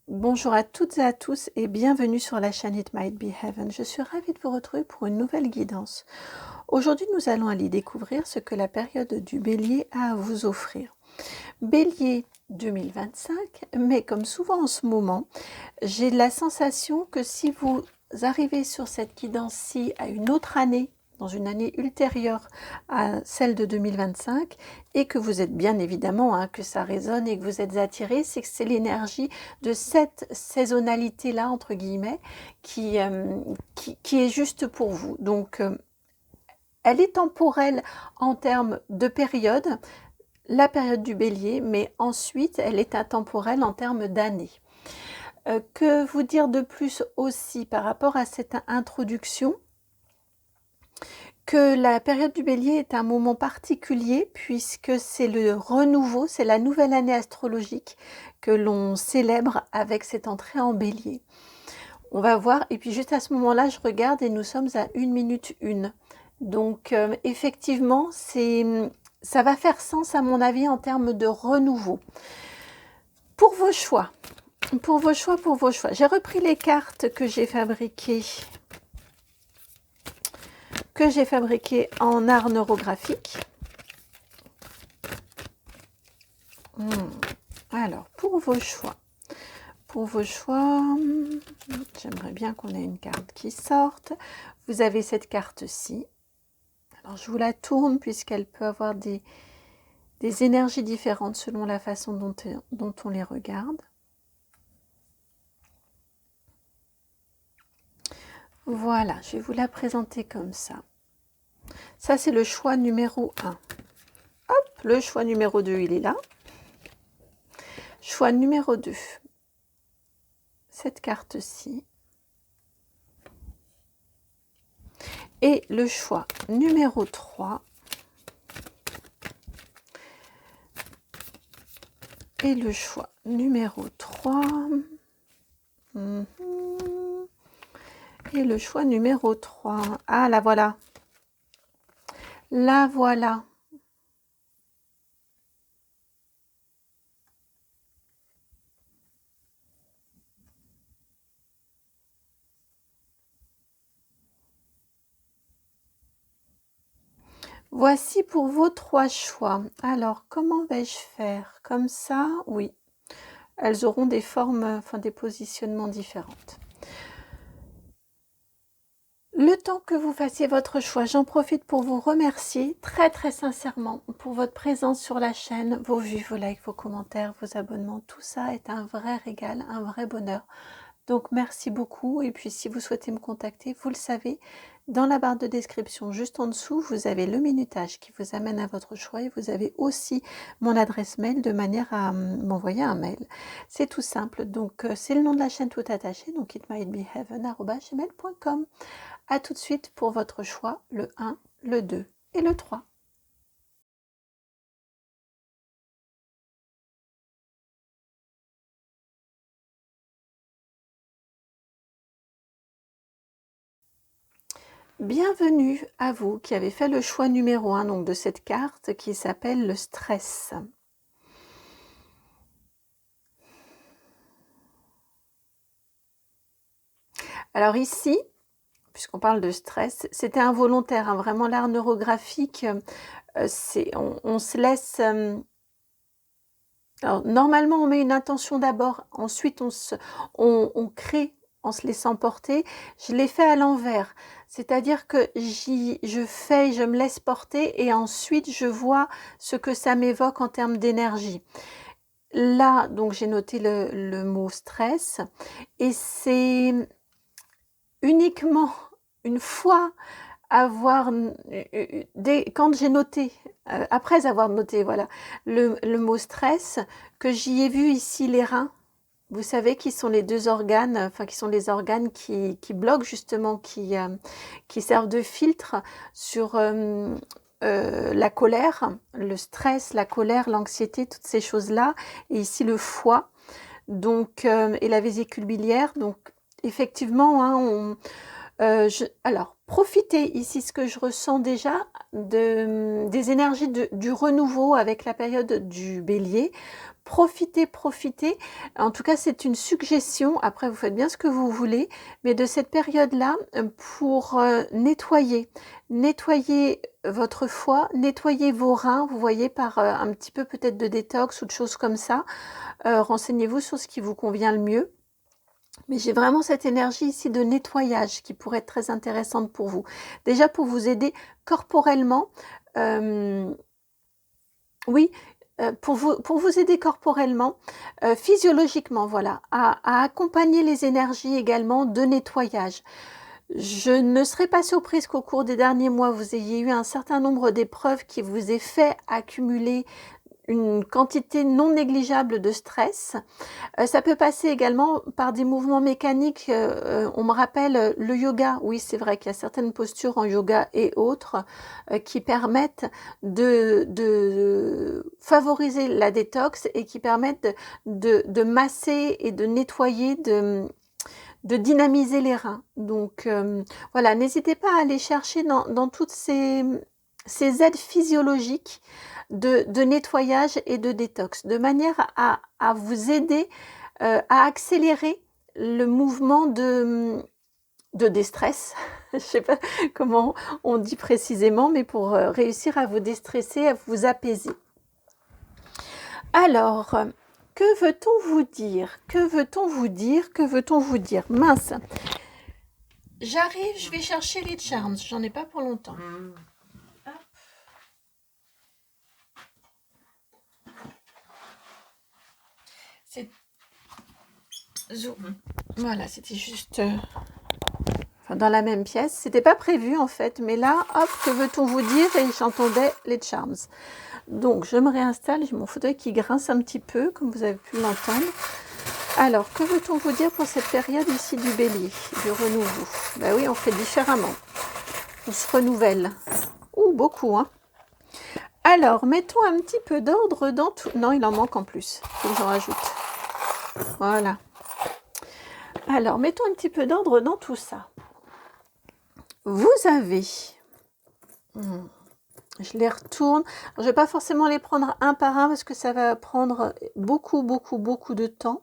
Bonjour à toutes et à tous et bienvenue sur la chaîne It Might Be Heaven. Je suis ravie de vous retrouver pour une nouvelle guidance. Aujourd'hui, nous allons aller découvrir ce que la période du Bélier a à vous offrir. Bélier 2025, mais comme souvent en ce moment, j'ai la sensation que si vous arrivez sur cette guidance-ci à une autre année, dans une année ultérieure à celle de 2025, et que vous êtes bien évidemment, que ça résonne et que vous êtes attiré, c'est que c'est l'énergie de cette saisonnalité-là, entre guillemets, qui est juste pour vous. Donc, elle est temporelle en termes de période, la période du Bélier, mais ensuite, elle est intemporelle en termes d'années. Que vous dire de plus aussi par rapport à cette introduction? Que la période du Bélier est un moment particulier puisque c'est le renouveau, c'est la nouvelle année astrologique que l'on célèbre avec cette entrée en Bélier. On va voir, et puis juste à ce moment-là, je regarde et nous sommes à 1 minute 1. Donc effectivement, ça va faire sens à mon avis en termes de renouveau. Pour vos choix, j'ai repris les cartes que j'ai fabriquées en art neurographique. Alors, pour vos choix, j'aimerais bien qu'on ait une carte qui sorte. Vous avez cette carte-ci. Alors, je vous la tourne puisqu'elle peut avoir des énergies différentes selon la façon dont on les regarde. Voilà, je vais vous la présenter comme ça. Ça, c'est le choix numéro 1. Hop, le choix numéro 2, il est là. Choix numéro 2. Cette carte-ci. Et le choix numéro 3. Et le choix numéro 3. Et le choix numéro 3. Ah, la voilà. La voilà. Voici pour vos 3 choix. Alors, comment vais-je faire? Comme ça, oui. Elles auront des formes, des positionnements différentes. Le temps que vous fassiez votre choix, j'en profite pour vous remercier très très sincèrement pour votre présence sur la chaîne, vos vues, vos likes, vos commentaires, vos abonnements. Tout ça est un vrai régal, un vrai bonheur. Donc merci beaucoup, et puis si vous souhaitez me contacter, vous le savez, dans la barre de description juste en dessous, vous avez le minutage qui vous amène à votre choix, et vous avez aussi mon adresse mail de manière à m'envoyer un mail. C'est tout simple, donc c'est le nom de la chaîne tout attaché, donc itmightbeheaven@gmail.com. A tout de suite pour votre choix, le 1, le 2 et le 3. Bienvenue à vous qui avez fait le choix numéro 1 donc, de cette carte qui s'appelle le stress. Alors ici, puisqu'on parle de stress, c'était involontaire, vraiment l'art neurographique, on se laisse... alors, normalement, on met une intention d'abord, ensuite on crée en se laissant porter. Je l'ai fait à l'envers, c'est-à-dire que je me laisse porter et ensuite je vois ce que ça m'évoque en termes d'énergie. Là, donc j'ai noté le mot stress et c'est uniquement une fois quand j'ai noté, après avoir noté voilà, le mot stress, que j'y ai vu ici les reins. Vous savez qui sont les 2 organes, qui sont les organes qui bloquent justement, qui servent de filtre sur la colère, le stress, la colère, l'anxiété, toutes ces choses-là. Et ici le foie, donc, et la vésicule biliaire. Donc effectivement, alors Profitez ici, ce que je ressens déjà, des énergies du renouveau avec la période du bélier. Profitez, profitez. En tout cas, c'est une suggestion. Après, vous faites bien ce que vous voulez, mais de cette période-là pour nettoyer. Nettoyer votre foie, nettoyer vos reins, vous voyez, par un petit peu peut-être de détox ou de choses comme ça. Renseignez-vous sur ce qui vous convient le mieux. Mais j'ai vraiment cette énergie ici de nettoyage qui pourrait être très intéressante pour vous. Déjà pour vous aider corporellement, oui, pour vous aider corporellement, physiologiquement, voilà, à accompagner les énergies également de nettoyage. Je ne serais pas surprise qu'au cours des derniers mois, vous ayez eu un certain nombre d'épreuves qui vous aient fait accumuler une quantité non négligeable de stress. Ça peut passer également par des mouvements mécaniques. On me rappelle le yoga. Oui, c'est vrai qu'il y a certaines postures en yoga et autres qui permettent de favoriser la détox et qui permettent de masser et de nettoyer, de dynamiser les reins. Donc voilà, n'hésitez pas à aller chercher dans toutes ces aides physiologiques de nettoyage et de détox, de manière à vous aider à accélérer le mouvement de déstress. Je ne sais pas comment on dit précisément, mais pour réussir à vous déstresser, à vous apaiser. Alors, que veut-on vous dire? Que veut-on vous dire? Que veut-on vous dire? Mince. J'arrive, je vais chercher les charms. J'en ai pas pour longtemps. C'est... Voilà, c'était juste dans la même pièce. C'était pas prévu en fait, mais là, hop, que veut-on vous dire? Et j'entendais les charms. Donc, je me réinstalle. J'ai mon fauteuil qui grince un petit peu, comme vous avez pu l'entendre. Alors, que veut-on vous dire pour cette période ici du bélier, du renouveau? Ben oui, on fait différemment. On se renouvelle. Ouh, beaucoup, hein. Alors, mettons un petit peu d'ordre dans tout... Non, il en manque en plus. Faut que j'en rajoute. Voilà. Alors, mettons un petit peu d'ordre dans tout ça. Vous avez... Je les retourne. Je ne vais pas forcément les prendre un par un parce que ça va prendre beaucoup de temps.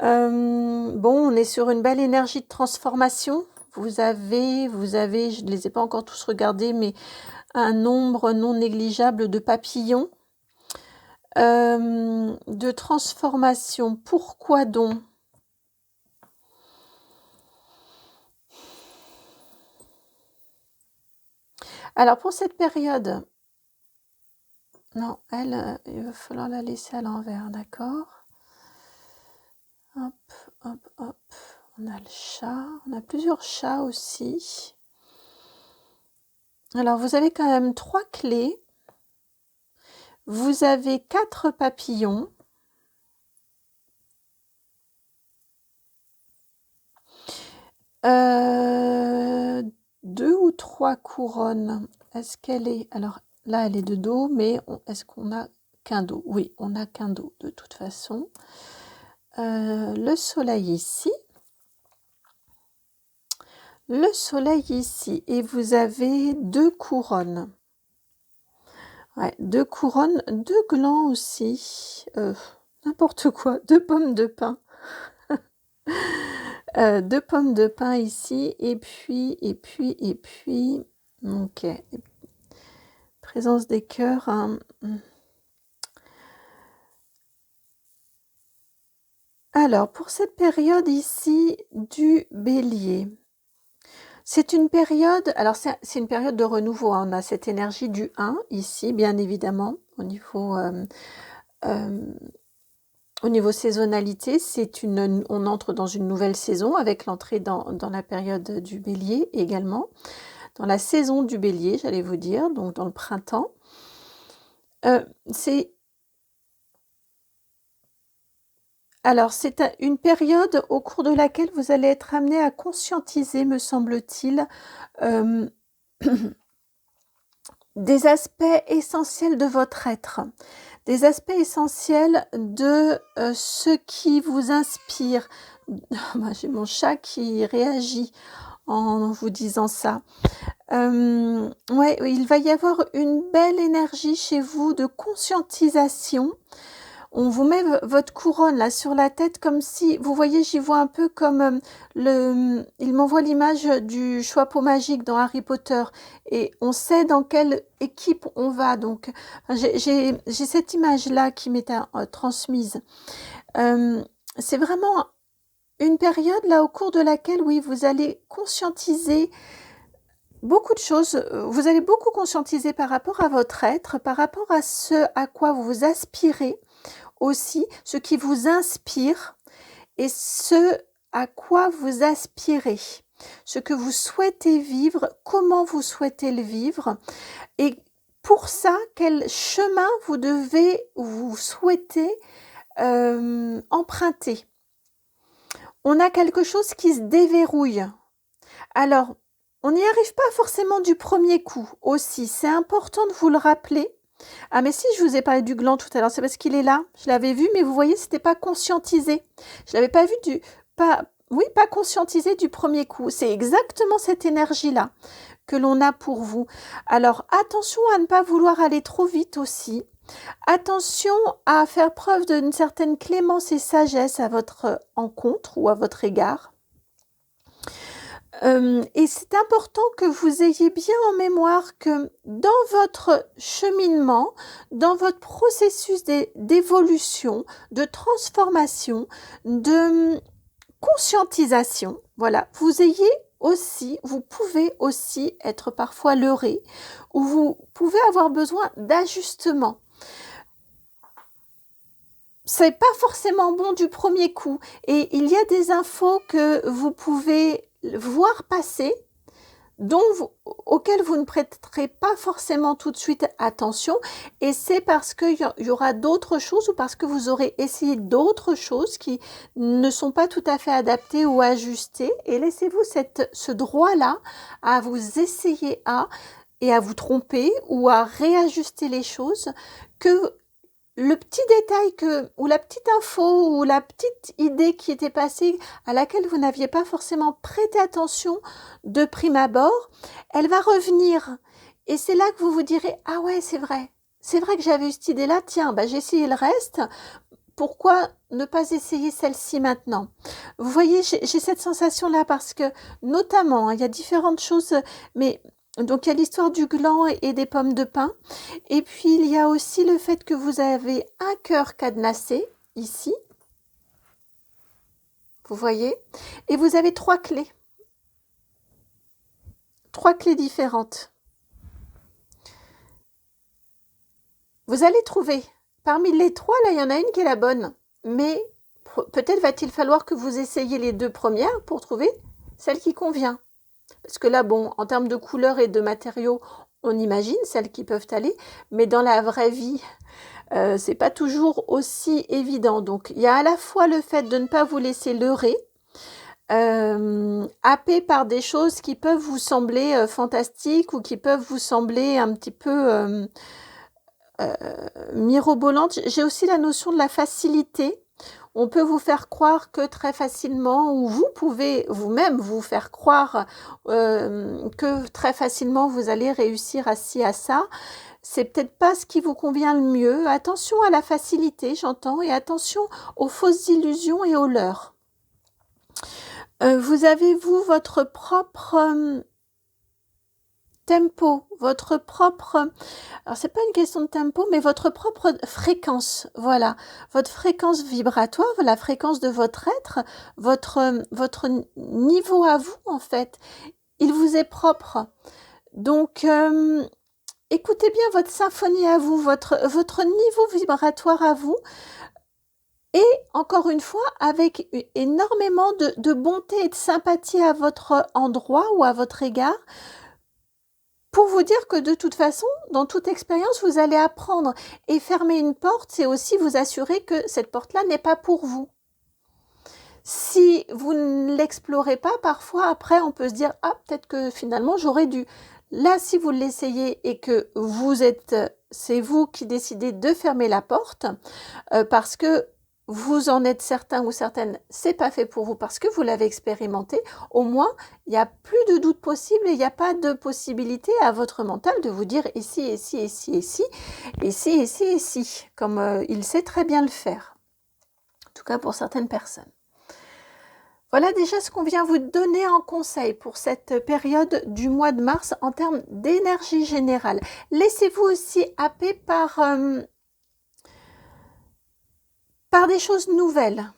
Bon, on est sur une belle énergie de transformation. Vous avez, je ne les ai pas encore tous regardés, mais un nombre non négligeable de papillons. De transformation. Pourquoi donc? Alors, pour cette période, non, elle, il va falloir la laisser à l'envers, d'accord? Hop, hop, hop. On a le chat, on a plusieurs chats aussi. Alors, vous avez quand même 3 clés. Vous avez 4 papillons. Deux ou 3 couronnes. Est-ce qu'elle est... Alors, là, elle est de dos, mais est-ce qu'on a qu'un dos? Oui, on n'a qu'un dos, de toute façon. Le soleil ici. Le soleil ici. Et vous avez 2 couronnes. Ouais, 2 couronnes, 2 glands aussi. N'importe quoi. 2 pommes de pin. 2 pommes de pin ici. Et puis... Ok. Présence des cœurs. Hein. Alors, pour cette période ici du bélier, c'est une période, alors c'est une période de renouveau, hein. On a cette énergie du 1 ici, bien évidemment, au niveau saisonnalité, on entre dans une nouvelle saison avec l'entrée dans la période du bélier également, dans la saison du bélier, j'allais vous dire, donc dans le printemps. Alors, c'est une période au cours de laquelle vous allez être amené à conscientiser, me semble-t-il, des aspects essentiels de votre être, des aspects essentiels de ce qui vous inspire. J'ai mon chat qui réagit en vous disant ça. Ouais, il va y avoir une belle énergie chez vous de conscientisation. On vous met votre couronne là sur la tête comme si, vous voyez, j'y vois un peu comme il m'envoie l'image du chapeau magique dans Harry Potter et on sait dans quelle équipe on va. Donc, j'ai cette image-là qui m'est transmise. C'est vraiment une période là au cours de laquelle, oui, vous allez conscientiser beaucoup de choses. Vous allez beaucoup conscientiser par rapport à votre être, par rapport à ce à quoi vous aspirez aussi, ce qui vous inspire et ce à quoi vous aspirez, ce que vous souhaitez vivre, comment vous souhaitez le vivre et pour ça, quel chemin vous souhaitez emprunter. On a quelque chose qui se déverrouille. Alors, on n'y arrive pas forcément du premier coup aussi. C'est important de vous le rappeler. Ah, mais si je vous ai parlé du gland tout à l'heure, c'est parce qu'il est là. Je l'avais vu, mais vous voyez, c'était pas conscientisé. Je l'avais pas vu pas conscientisé du premier coup. C'est exactement cette énergie-là que l'on a pour vous. Alors, attention à ne pas vouloir aller trop vite aussi. Attention à faire preuve d'une certaine clémence et sagesse à votre encontre ou à votre égard. Et c'est important que vous ayez bien en mémoire que dans votre cheminement, dans votre processus d'évolution, de transformation, de conscientisation, voilà, vous pouvez aussi être parfois leurré ou vous pouvez avoir besoin d'ajustement. C'est pas forcément bon du premier coup et il y a des infos que vous pouvez voir passer auxquelles vous ne prêterez pas forcément tout de suite attention et c'est parce qu'il y aura d'autres choses ou parce que vous aurez essayé d'autres choses qui ne sont pas tout à fait adaptées ou ajustées et laissez-vous ce droit-là à vous essayer et à vous tromper ou à réajuster les choses que le petit détail ou la petite info ou la petite idée qui était passée à laquelle vous n'aviez pas forcément prêté attention de prime abord, elle va revenir. Et c'est là que vous vous direz « Ah ouais, c'est vrai que j'avais eu cette idée-là, tiens, j'ai essayé le reste, pourquoi ne pas essayer celle-ci maintenant ?» Vous voyez, j'ai cette sensation-là parce que, notamment, il y a différentes choses, mais... Donc, il y a l'histoire du gland et des pommes de pin. Et puis, il y a aussi le fait que vous avez un cœur cadenassé, ici. Vous voyez? Et vous avez 3 clés. 3 clés différentes. Vous allez trouver. Parmi les 3, là, il y en a une qui est la bonne. Mais peut-être va-t-il falloir que vous essayiez les 2 premières pour trouver celle qui convient. Parce que là, bon, en termes de couleurs et de matériaux, on imagine celles qui peuvent aller, mais dans la vraie vie, c'est pas toujours aussi évident. Donc, il y a à la fois le fait de ne pas vous laisser leurrer, happé par des choses qui peuvent vous sembler fantastiques ou qui peuvent vous sembler un petit peu mirobolantes. J'ai aussi la notion de la facilité. On peut vous faire croire que très facilement, ou vous pouvez vous-même vous faire croire que très facilement vous allez réussir à ci, à ça. C'est peut-être pas ce qui vous convient le mieux. Attention à la facilité, j'entends, et attention aux fausses illusions et aux leurres. Vous avez, vous, votre propre tempo, votre propre... Alors, c'est pas une question de tempo, mais votre propre fréquence, voilà. Votre fréquence vibratoire, la fréquence de votre être, votre niveau à vous, en fait. Il vous est propre. Donc, écoutez bien votre symphonie à vous, votre niveau vibratoire à vous. Et encore une fois, avec énormément de bonté et de sympathie à votre endroit ou à votre égard, pour vous dire que de toute façon, dans toute expérience, vous allez apprendre. Et fermer une porte, c'est aussi vous assurer que cette porte-là n'est pas pour vous. Si vous ne l'explorez pas, parfois, après, on peut se dire « Ah, peut-être que finalement, j'aurais dû. » Là, si vous l'essayez et que c'est vous qui décidez de fermer la porte, parce que vous en êtes certain ou certaine, c'est pas fait pour vous parce que vous l'avez expérimenté, au moins, il n'y a plus de doute possible et il n'y a pas de possibilité à votre mental de vous dire et si, et si, et si, et si, et si, et si, et si, comme il sait très bien le faire. En tout cas pour certaines personnes. Voilà déjà ce qu'on vient vous donner en conseil pour cette période du mois de mars en termes d'énergie générale. Laissez-vous aussi happer par des choses nouvelles.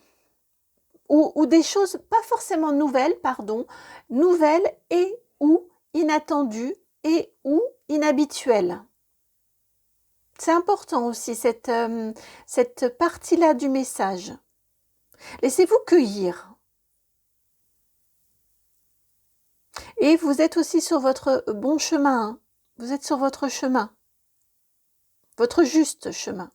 Ou des choses pas forcément nouvelles, pardon, nouvelles et ou inattendues et ou inhabituelles. C'est important aussi cette partie-là du message. Laissez-vous cueillir. Et vous êtes aussi sur votre bon chemin. Hein. Vous êtes sur votre chemin. Votre juste chemin.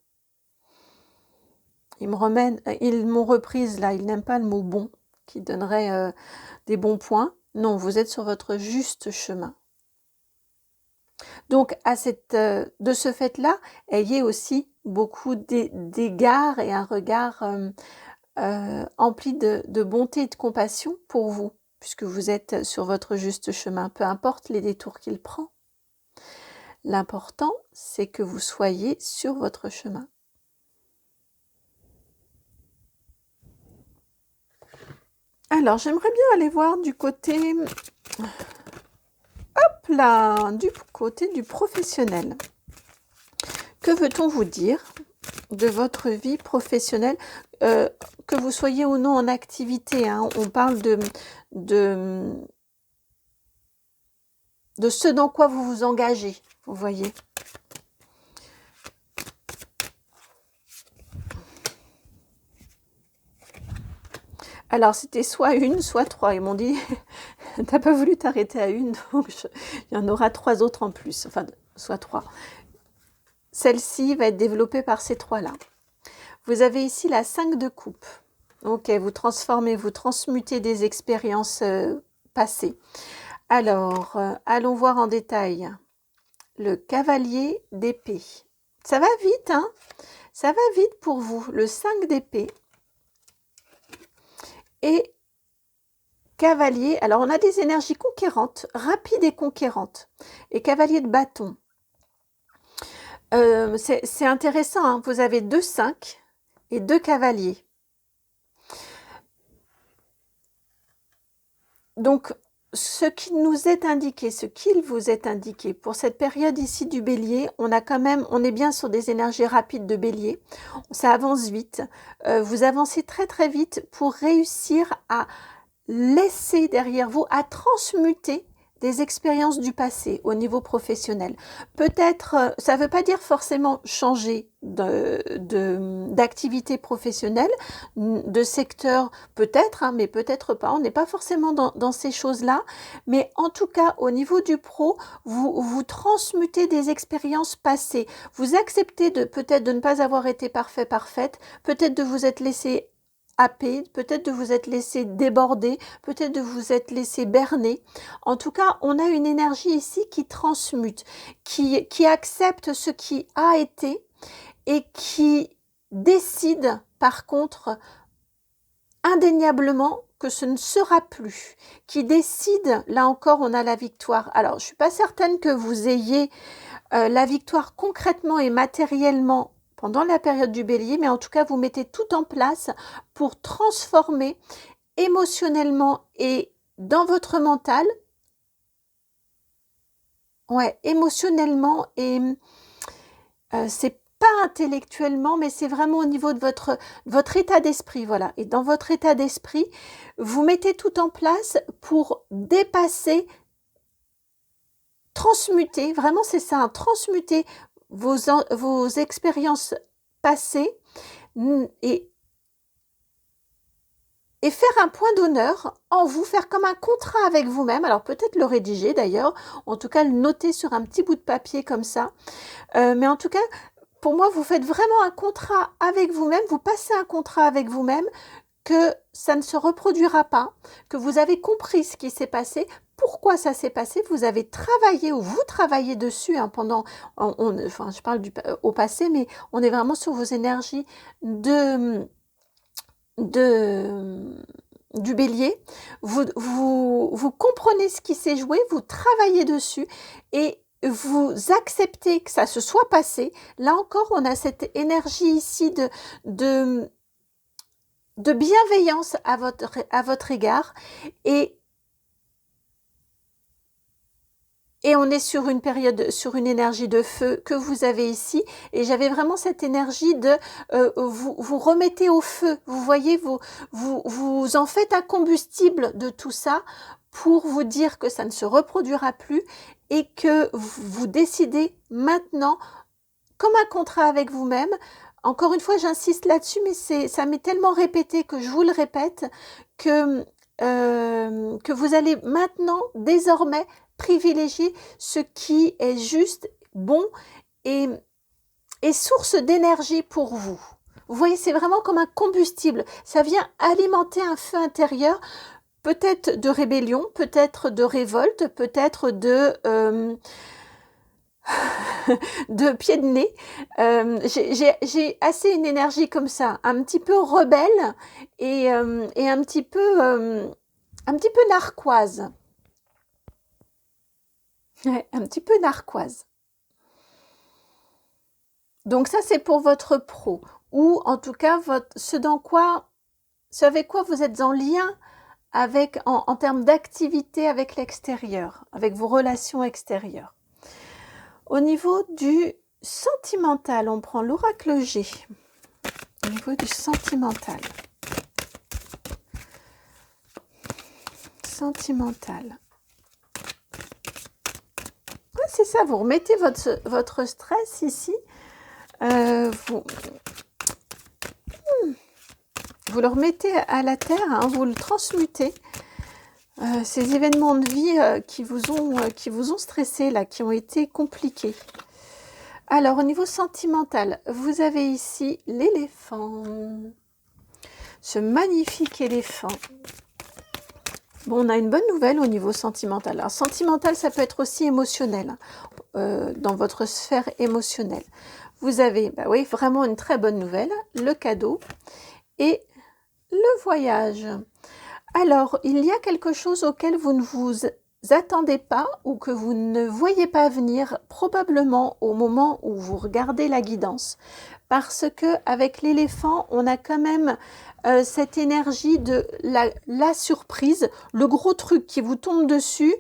Ils m'ont reprise là, ils n'aiment pas le mot bon, qui donnerait des bons points. Non, vous êtes sur votre juste chemin. Donc, de ce fait-là, ayez aussi beaucoup d'égards et un regard empli de bonté et de compassion pour vous, puisque vous êtes sur votre juste chemin, peu importe les détours qu'il prend. L'important, c'est que vous soyez sur votre chemin. Alors, j'aimerais bien aller voir du côté... Hop là, du côté du professionnel. Que veut-on vous dire de votre vie professionnelle, que vous soyez ou non en activité, hein, on parle de ce dans quoi vous vous engagez, vous voyez. Alors, c'était soit une, soit trois. Ils m'ont dit, t'as pas voulu t'arrêter à une, donc il y en aura 3 autres en plus, enfin, soit 3. Celle-ci va être développée par ces 3-là. Vous avez ici la 5 de coupe. Ok, vous transformez, vous transmutez des expériences passées. Alors, allons voir en détail. Le cavalier d'épée. Ça va vite, hein? Ça va vite pour vous. Le 5 d'épée. Et cavalier, alors on a des énergies conquérantes, rapides et conquérantes. Et cavalier de bâton. C'est intéressant, hein, vous avez 2 5 et 2 cavaliers. Donc, ce qui nous est indiqué, ce qu'il vous est indiqué, pour cette période ici du bélier, on est bien sur des énergies rapides de bélier, ça avance vite, vous avancez très très vite pour réussir à laisser derrière vous, à transmuter des expériences du passé au niveau professionnel. Peut-être, ça ne veut pas dire forcément changer d'activité professionnelle, de secteur peut-être, hein, mais peut-être pas. On n'est pas forcément dans ces choses-là. Mais en tout cas, au niveau du pro, vous transmutez des expériences passées. Vous acceptez peut-être de ne pas avoir été parfaite, peut-être de vous être laissé happer, peut-être de vous être laissé déborder, peut-être de vous être laissé berner. En tout cas, on a une énergie ici qui transmute, qui accepte ce qui a été et qui décide par contre indéniablement que ce ne sera plus, qui décide, là encore on a la victoire. Alors je ne suis pas certaine que vous ayez la victoire concrètement et matériellement pendant la période du bélier, mais en tout cas, vous mettez tout en place pour transformer émotionnellement et dans votre mental, émotionnellement et c'est pas intellectuellement, mais c'est vraiment au niveau de votre état d'esprit, voilà. Et dans votre état d'esprit, vous mettez tout en place pour dépasser, transmuter, vraiment c'est ça, hein, transmuter vos expériences passées et faire un point d'honneur en vous, faire comme un contrat avec vous-même, alors peut-être le rédiger d'ailleurs, en tout cas le noter sur un petit bout de papier comme ça, mais en tout cas, pour moi, vous faites vraiment un contrat avec vous-même, vous passez un contrat avec vous-même, que ça ne se reproduira pas, que vous avez compris ce qui s'est passé, pourquoi ça s'est passé, vous avez travaillé ou vous travaillez dessus hein, enfin je parle au passé, mais on est vraiment sur vos énergies de, du bélier, vous comprenez ce qui s'est joué, vous travaillez dessus et vous acceptez que ça se soit passé. Là encore, on a cette énergie ici de, de bienveillance à votre égard et on est sur une période, sur une énergie de feu que vous avez ici. Et j'avais vraiment cette énergie de vous remettez au feu. Vous voyez, vous en faites un combustible de tout ça pour vous dire que ça ne se reproduira plus et que vous décidez maintenant, comme un contrat avec vous-même. Encore une fois, j'insiste là-dessus, mais ça m'est tellement répété que je vous le répète, que vous allez maintenant, désormais, privilégier ce qui est juste, bon et source d'énergie pour vous. Vous voyez, c'est vraiment comme un combustible. Ça vient alimenter un feu intérieur, peut-être de rébellion, peut-être de révolte, peut-être de pied de nez. J'ai assez une énergie comme ça, un petit peu rebelle et un petit peu narquoise. Ouais, un petit peu narquoise. Donc ça, c'est pour votre pro. Ou en tout cas, ce avec quoi vous êtes en lien avec, en termes d'activité avec l'extérieur, avec vos relations extérieures. Au niveau du sentimental, on prend l'oracle G. Au niveau du sentimental. Sentimental. Ouais, c'est ça, vous remettez votre stress ici. Vous le remettez à la terre, hein, vous le transmutez. Ces événements de vie qui vous ont stressé, là, qui ont été compliqués. Alors, au niveau sentimental, vous avez ici l'éléphant. Ce magnifique éléphant. Bon, on a une bonne nouvelle au niveau sentimental. Alors, sentimental, ça peut être aussi émotionnel, dans votre sphère émotionnelle. Vous avez, bah oui, vraiment une très bonne nouvelle, le cadeau et le voyage. Alors, il y a quelque chose auquel vous ne vous attendez pas ou que vous ne voyez pas venir, probablement au moment où vous regardez la guidance. Parce que avec l'éléphant, on a quand même cette énergie de la surprise, le gros truc qui vous tombe dessus,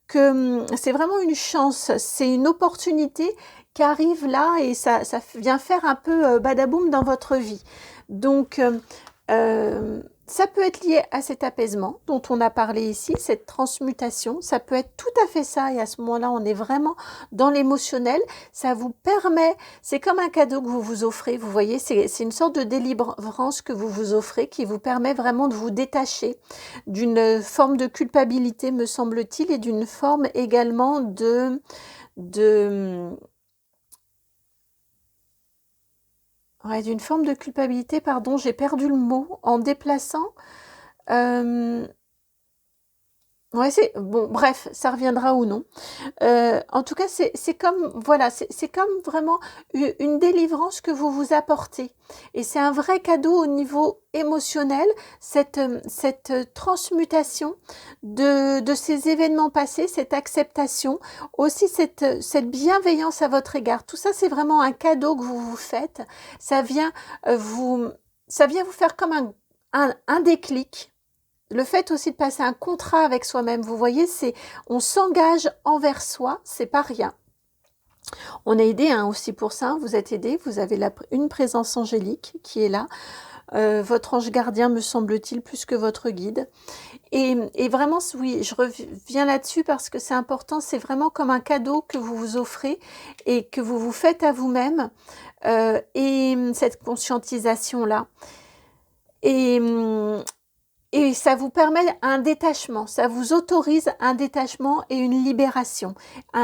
que c'est vraiment une chance, c'est une opportunité qui arrive là et ça vient faire un peu badaboum dans votre vie. Donc, ça peut être lié à cet apaisement dont on a parlé ici, cette transmutation. Ça peut être tout à fait ça et à ce moment-là, on est vraiment dans l'émotionnel. Ça vous permet, c'est comme un cadeau que vous vous offrez, vous voyez, c'est une sorte de délivrance que vous vous offrez qui vous permet vraiment de vous détacher d'une forme de culpabilité, me semble-t-il, et d'une forme également d'une forme de culpabilité, pardon, j'ai perdu le mot, en déplaçant. Ouais, bon, bref, ça reviendra ou non. En tout cas, c'est comme, voilà, c'est comme vraiment une délivrance que vous vous apportez. Et c'est un vrai cadeau au niveau émotionnel, cette transmutation de ces événements passés, cette acceptation, aussi cette bienveillance à votre égard. Tout ça, c'est vraiment un cadeau que vous vous faites. Ça vient ça vient vous faire comme un déclic. Le fait aussi de passer un contrat avec soi-même, vous voyez, on s'engage envers soi, c'est pas rien. On est aidé aussi pour ça, vous êtes aidé, vous avez une présence angélique qui est là, votre ange gardien me semble-t-il plus que votre guide. Et vraiment, oui, je reviens là-dessus parce que c'est important, c'est vraiment comme un cadeau que vous vous offrez et que vous vous faites à vous-même, et cette conscientisation-là. Et ça vous permet un détachement, ça vous autorise un détachement et une libération,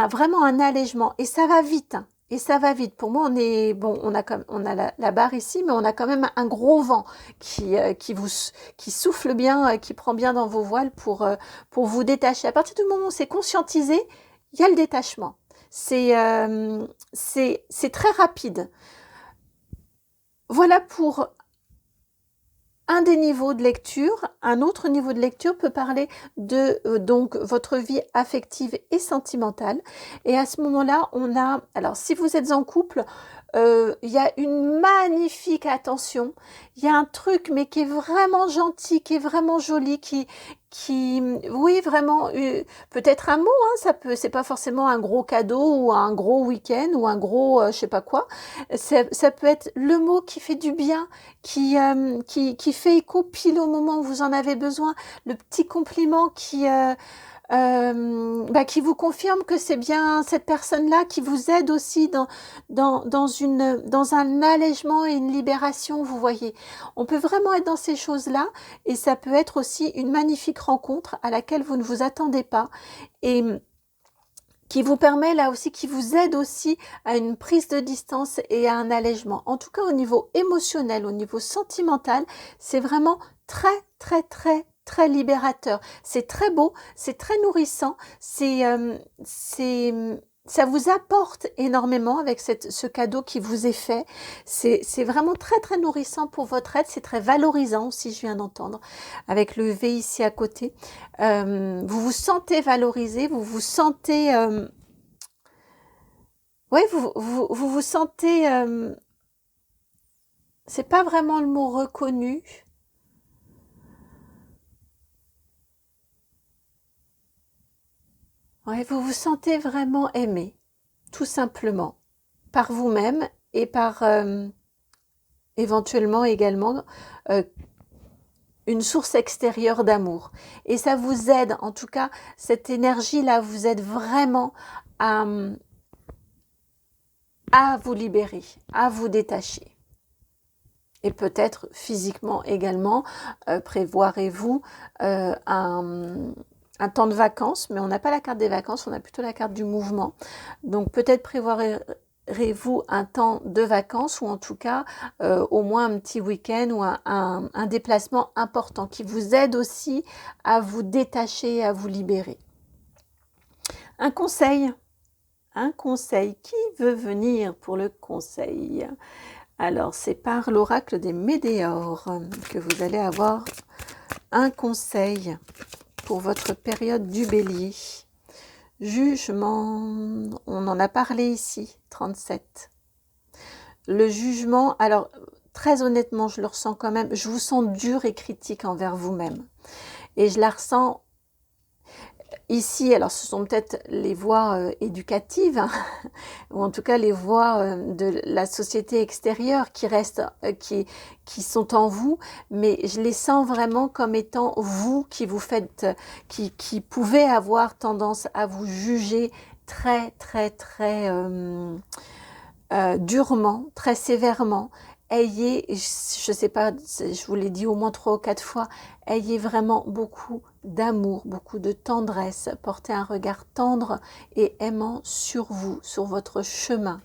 vraiment un allègement. Et ça va vite, hein. Et ça va vite. Pour moi, on a la barre ici, mais on a quand même un gros vent qui souffle bien, qui prend bien dans vos voiles pour vous détacher. À partir du moment où c'est conscientisé, il y a le détachement. C'est très rapide. Voilà pour un des niveaux de lecture. Un autre niveau de lecture peut parler de donc votre vie affective et sentimentale. Et à ce moment-là, on a, alors si vous êtes en couple, il y a une magnifique attention, il y a un truc mais qui est vraiment gentil, qui est vraiment joli, oui, vraiment, peut-être un mot, hein, ça peut, c'est pas forcément un gros cadeau ou un gros week-end ou un gros, je sais pas quoi. Ça peut être le mot qui fait du bien, qui fait écho pile au moment où vous en avez besoin, le petit compliment qui vous confirme que c'est bien cette personne-là qui vous aide aussi dans un allègement et une libération, vous voyez. On peut vraiment être dans ces choses-là et ça peut être aussi une magnifique rencontre à laquelle vous ne vous attendez pas et qui vous permet là aussi, qui vous aide aussi à une prise de distance et à un allègement. En tout cas, au niveau émotionnel, au niveau sentimental, c'est vraiment très, très, très, très libérateur. C'est très beau, c'est très nourrissant, ça vous apporte énormément avec ce cadeau qui vous est fait. C'est vraiment très, très nourrissant pour votre aide. C'est très valorisant aussi, je viens d'entendre, avec le V ici à côté. Vous vous sentez valorisé, vous vous sentez... oui, vous sentez... c'est pas vraiment le mot reconnu. Ouais, vous vous sentez vraiment aimé, tout simplement, par vous-même et par éventuellement également une source extérieure d'amour. Et ça vous aide, en tout cas, cette énergie-là vous aide vraiment à vous libérer, à vous détacher. Et peut-être physiquement également, prévoirez-vous un temps de vacances, mais on n'a pas la carte des vacances, on a plutôt la carte du mouvement. Donc peut-être prévoirez-vous un temps de vacances ou en tout cas au moins un petit week-end ou un déplacement important qui vous aide aussi à vous détacher, à vous libérer. Un conseil, qui veut venir pour le conseil? Alors, c'est par l'oracle des Médéors que vous allez avoir un conseil pour votre période du Bélier. Jugement, on en a parlé ici, 37. Le jugement, alors très honnêtement, je le ressens quand même, je vous sens dur et critique envers vous-même. Et je la ressens ici, alors ce sont peut-être les voix éducatives, hein, ou en tout cas les voix de la société extérieure qui restent, qui sont en vous, mais je les sens vraiment comme étant vous qui vous faites, qui pouvez avoir tendance à vous juger très, très, très durement, très sévèrement. Ayez, je sais pas, je vous l'ai dit au moins 3 ou 4 fois, ayez vraiment beaucoup d'amour, beaucoup de tendresse, portez un regard tendre et aimant sur vous, sur votre chemin,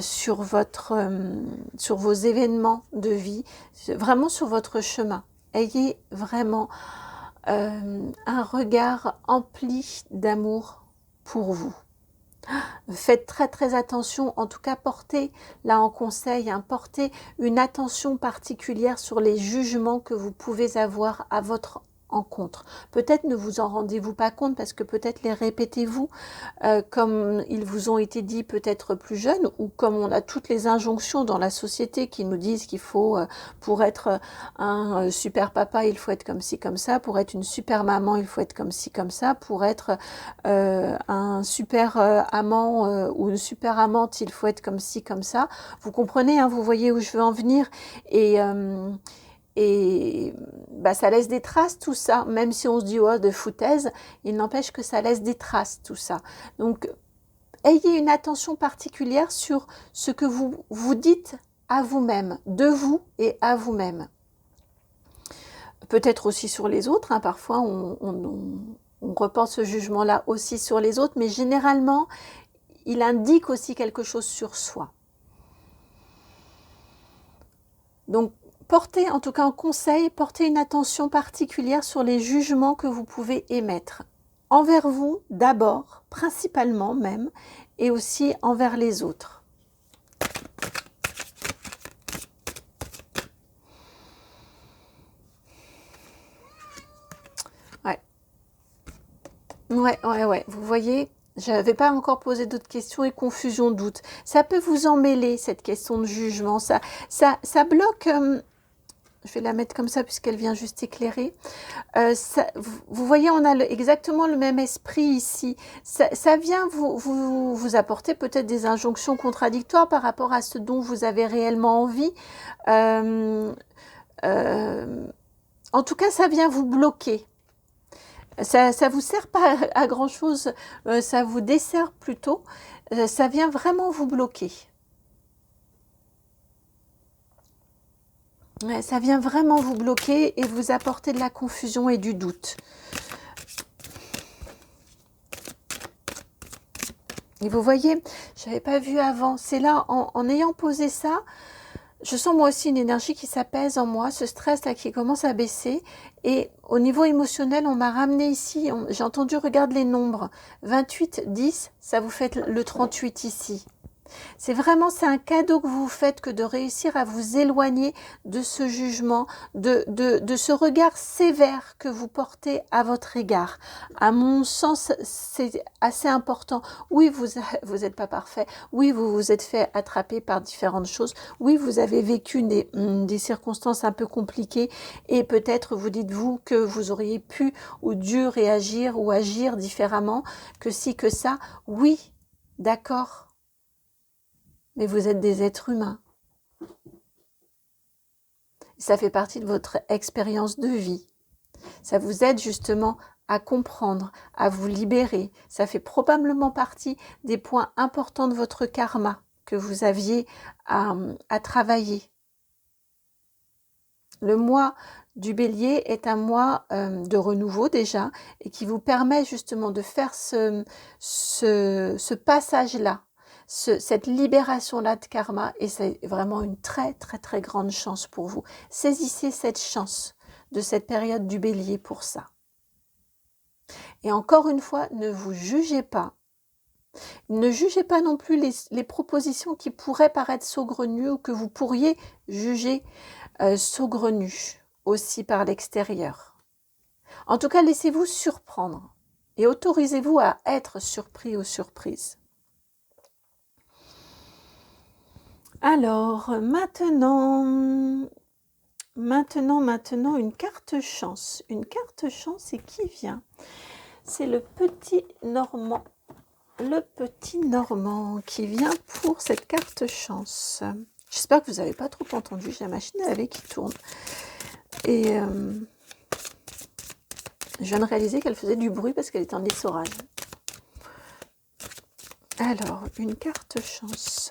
sur vos événements de vie, vraiment sur votre chemin. Ayez vraiment un regard empli d'amour pour vous. Faites très très attention, en tout cas portez, là en conseil, portez une attention particulière sur les jugements que vous pouvez avoir à votre encontre. Peut-être ne vous en rendez-vous pas compte parce que peut-être les répétez-vous comme ils vous ont été dit peut-être plus jeunes ou comme on a toutes les injonctions dans la société qui nous disent qu'il faut, pour être un super papa, il faut être comme ci, comme ça, pour être une super maman, il faut être comme ci, comme ça, pour être un super amant ou une super amante, il faut être comme ci, comme ça. Vous comprenez, hein, vous voyez où je veux en venir et ça laisse des traces tout ça, même si on se dit oh de foutaise, il n'empêche que ça laisse des traces tout ça. Donc ayez une attention particulière sur ce que vous vous dites à vous-même, de vous et à vous-même. Peut-être aussi sur les autres, hein, parfois on reporte ce jugement-là aussi sur les autres, mais généralement il indique aussi quelque chose sur soi. Donc portez, en tout cas en conseil, portez une attention particulière sur les jugements que vous pouvez émettre. Envers vous d'abord, principalement même, et aussi envers les autres. Ouais, ouais, ouais. Vous voyez, je n'avais pas encore posé d'autres questions et confusion, doute. Ça peut vous emmêler, cette question de jugement. Ça bloque. Je vais la mettre comme ça puisqu'elle vient juste éclairer. Vous voyez, on a exactement le même esprit ici. Ça vient vous apporter peut-être des injonctions contradictoires par rapport à ce dont vous avez réellement envie. Euh, euh, en tout cas, ça vient vous bloquer. Ça vous sert pas à grand chose, ça vous dessert plutôt. Ça vient vraiment vous bloquer. Ouais, ça vient vraiment vous bloquer et vous apporter de la confusion et du doute. Et vous voyez, je n'avais pas vu avant. C'est là, en ayant posé ça, je sens moi aussi une énergie qui s'apaise en moi, ce stress là qui commence à baisser. Et au niveau émotionnel, on m'a ramené ici, j'ai entendu, regarde les nombres. 28, 10, ça vous fait le 38 ici. C'est un cadeau que vous vous faites que de réussir à vous éloigner de ce jugement, de ce regard sévère que vous portez à votre égard. À mon sens, c'est assez important. Oui, vous êtes pas parfait. Oui, vous vous êtes fait attraper par différentes choses. Oui, vous avez vécu des circonstances un peu compliquées et peut-être vous dites-vous que vous auriez pu ou dû réagir ou agir différemment, que si, que ça. Oui, d'accord. Mais vous êtes des êtres humains. Ça fait partie de votre expérience de vie. Ça vous aide justement à comprendre, à vous libérer. Ça fait probablement partie des points importants de votre karma que vous aviez à travailler. Le mois du Bélier est un mois de renouveau déjà et qui vous permet justement de faire ce passage-là, cette libération-là de karma, et c'est vraiment une très très très grande chance pour vous. Saisissez cette chance de cette période du Bélier pour ça. Et encore une fois, ne vous jugez pas. Ne jugez pas non plus les propositions qui pourraient paraître saugrenues ou que vous pourriez juger saugrenues aussi par l'extérieur. En tout cas, laissez-vous surprendre et autorisez-vous à être surpris ou surprise. Alors, maintenant, une carte chance. Une carte chance, et qui vient? C'est le petit Normand. Le petit Normand qui vient pour cette carte chance. J'espère que vous n'avez pas trop entendu. J'ai la machine à laver qui tourne. Et je viens de réaliser qu'elle faisait du bruit parce qu'elle est en essorage. Alors, une carte chance.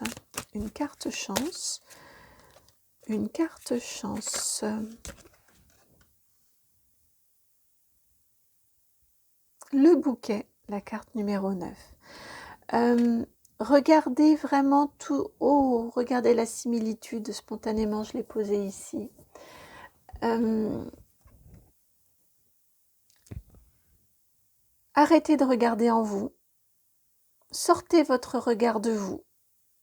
Une carte chance. Une carte chance. Le bouquet, la carte numéro 9. Regardez vraiment tout. Oh, regardez la similitude. Spontanément, je l'ai posée ici. Arrêtez de regarder en vous. Sortez votre regard de vous.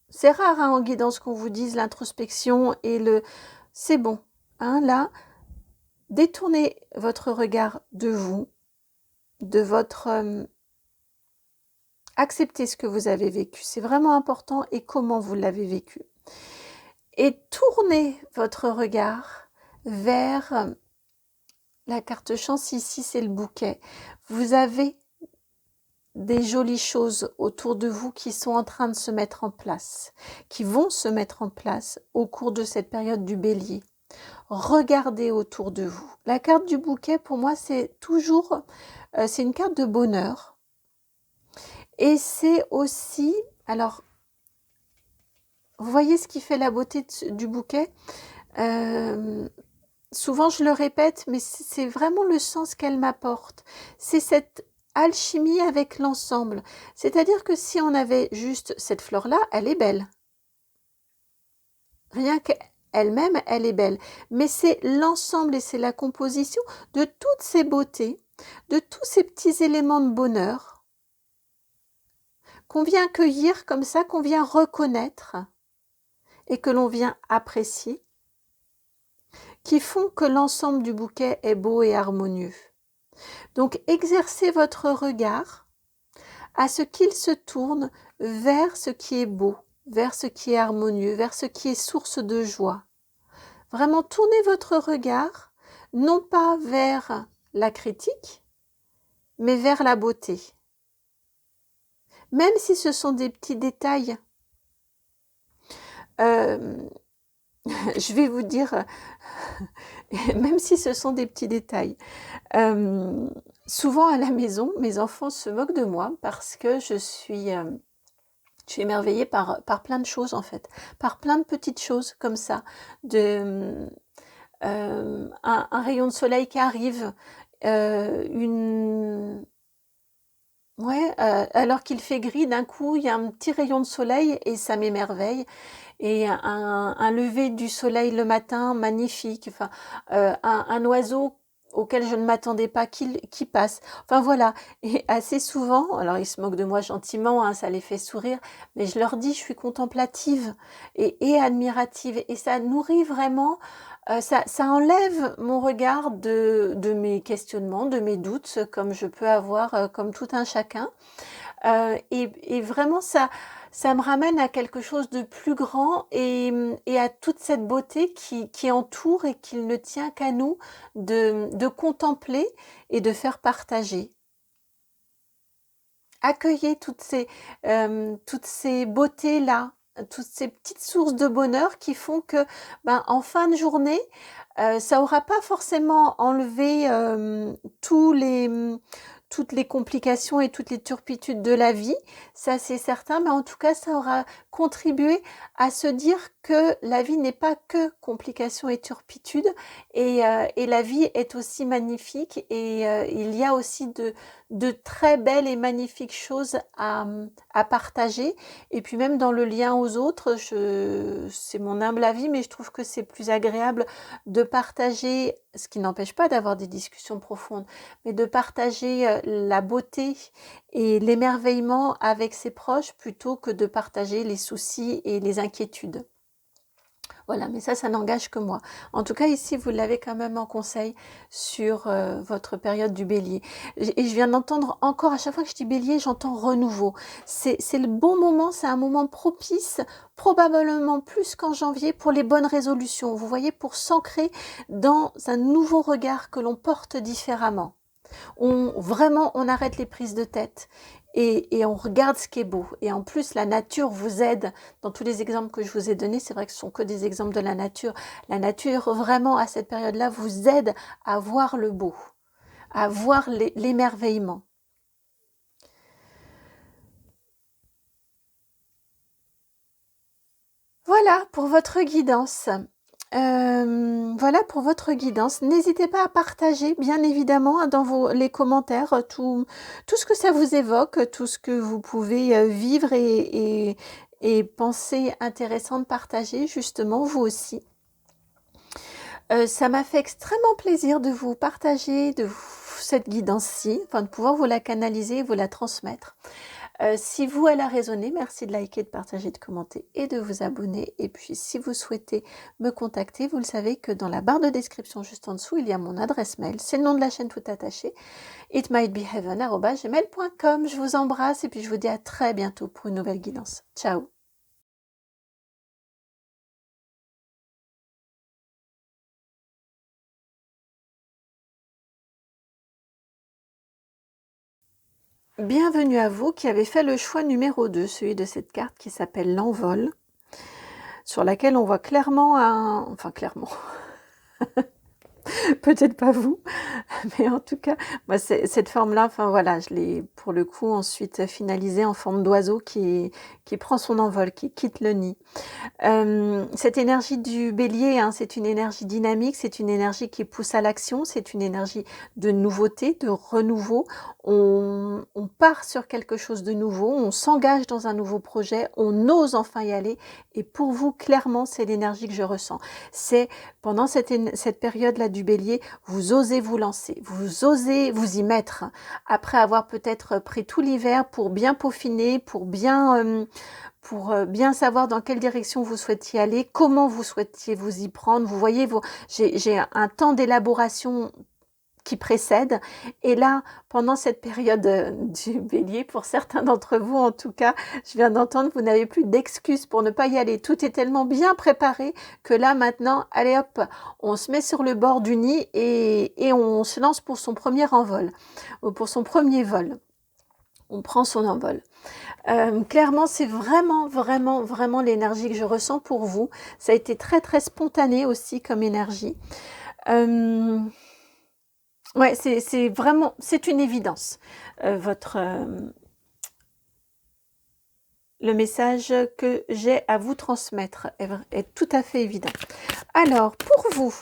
C'est rare hein, en guidance qu'on vous dise l'introspection et le « c'est bon hein, ». Là, détournez votre regard de vous, de votre... acceptez ce que vous avez vécu. C'est vraiment important et comment vous l'avez vécu. Et tournez votre regard vers la carte chance. Ici, c'est le bouquet. Vous avez des jolies choses autour de vous qui sont en train de se mettre en place, qui vont se mettre en place au cours de cette période du Bélier. Regardez autour de vous. La carte du bouquet, pour moi, c'est toujours, c'est une carte de bonheur. Et c'est aussi, alors, vous voyez ce qui fait la beauté du bouquet souvent je le répète, mais c'est vraiment le sens qu'elle m'apporte. C'est cette alchimie avec l'ensemble. C'est-à-dire que si on avait juste cette fleur-là, elle est belle. Rien qu'elle-même, elle est belle. Mais c'est l'ensemble et c'est la composition de toutes ces beautés, de tous ces petits éléments de bonheur qu'on vient cueillir comme ça, qu'on vient reconnaître et que l'on vient apprécier, qui font que l'ensemble du bouquet est beau et harmonieux. Donc, exercez votre regard à ce qu'il se tourne vers ce qui est beau, vers ce qui est harmonieux, vers ce qui est source de joie. Vraiment, tournez votre regard, non pas vers la critique, mais vers la beauté. Même si ce sont des petits détails, je vais vous dire, même si ce sont des petits détails, souvent à la maison, mes enfants se moquent de moi parce que je suis émerveillée par plein de choses en fait, par plein de petites choses comme ça, un rayon de soleil qui arrive, alors qu'il fait gris, d'un coup, il y a un petit rayon de soleil et ça m'émerveille. Et un lever du soleil le matin, magnifique. Enfin, un oiseau auquel je ne m'attendais pas qui passe. Enfin voilà. Et assez souvent, alors ils se moquent de moi gentiment, hein, ça les fait sourire, mais je leur dis, je suis contemplative et admirative. Et ça nourrit vraiment, ça enlève mon regard de mes questionnements, de mes doutes, comme je peux avoir, comme tout un chacun. Et vraiment, ça me ramène à quelque chose de plus grand et à toute cette beauté qui entoure et qu'il ne tient qu'à nous de contempler et de faire partager. Accueillez toutes ces beautés-là, toutes ces petites sources de bonheur qui font que, en fin de journée, ça aura pas forcément enlevé toutes les complications et toutes les turpitudes de la vie, ça c'est certain, mais en tout cas ça aura contribué à se dire que la vie n'est pas que complications et turpitudes et la vie est aussi magnifique et il y a aussi de très belles et magnifiques choses à partager. Et puis même dans le lien aux autres, c'est mon humble avis, mais je trouve que c'est plus agréable de partager, ce qui n'empêche pas d'avoir des discussions profondes, mais de partager la beauté et l'émerveillement avec ses proches plutôt que de partager les soucis et les inquiétudes. Voilà, mais ça n'engage que moi. En tout cas, ici, vous l'avez quand même en conseil sur votre période du bélier. Et je viens d'entendre encore, à chaque fois que je dis bélier, j'entends renouveau. C'est le bon moment, c'est un moment propice, probablement plus qu'en janvier, pour les bonnes résolutions. Vous voyez, pour s'ancrer dans un nouveau regard que l'on porte différemment. On arrête les prises de tête et on regarde ce qui est beau. Et en plus, la nature vous aide. Dans tous les exemples que je vous ai donnés, c'est vrai que ce sont que des exemples de la nature. La nature, vraiment, à cette période-là, vous aide à voir le beau, à voir l'émerveillement. Voilà pour votre guidance. Voilà pour votre guidance. N'hésitez pas à partager, bien évidemment, dans les commentaires, tout ce que ça vous évoque, tout ce que vous pouvez vivre et penser intéressant de partager, justement, vous aussi. Ça m'a fait extrêmement plaisir de vous partager cette guidance-ci, enfin de pouvoir vous la canaliser, vous la transmettre. Si vous, elle a résonné, merci de liker, de partager, de commenter et de vous abonner. Et puis, si vous souhaitez me contacter, vous le savez que dans la barre de description juste en dessous, il y a mon adresse mail. C'est le nom de la chaîne tout attaché. itmightbeheaven@gmail.com. Je vous embrasse et puis je vous dis à très bientôt pour une nouvelle guidance. Ciao. Bienvenue à vous qui avez fait le choix numéro 2, celui de cette carte qui s'appelle l'envol, sur laquelle on voit clairement clairement, peut-être pas vous, mais en tout cas, moi, cette forme-là, enfin voilà, je l'ai pour le coup ensuite finalisée en forme d'oiseau qui prend son envol, qui quitte le nid. Cette énergie du bélier, hein, c'est une énergie dynamique, c'est une énergie qui pousse à l'action, c'est une énergie de nouveauté, de renouveau. On part sur quelque chose de nouveau, on s'engage dans un nouveau projet, on ose enfin y aller. Et pour vous, clairement, c'est l'énergie que je ressens. C'est pendant cette période-là du bélier, vous osez vous lancer, vous osez vous y mettre. Après avoir peut-être pris tout l'hiver pour bien peaufiner, pour bien savoir dans quelle direction vous souhaitiez aller, comment vous souhaitiez vous y prendre. Vous voyez, j'ai un temps d'élaboration qui précède. Et là, pendant cette période du bélier, pour certains d'entre vous en tout cas, je viens d'entendre, vous n'avez plus d'excuses pour ne pas y aller. Tout est tellement bien préparé que là maintenant, allez hop, on se met sur le bord du nid et on se lance pour son premier envol, ou pour son premier vol. On prend son envol. Clairement, c'est vraiment l'énergie que je ressens pour vous. Ça a été très spontané aussi comme énergie. Ouais, c'est vraiment, c'est une évidence. Le message que j'ai à vous transmettre est tout à fait évident. Alors, pour vous,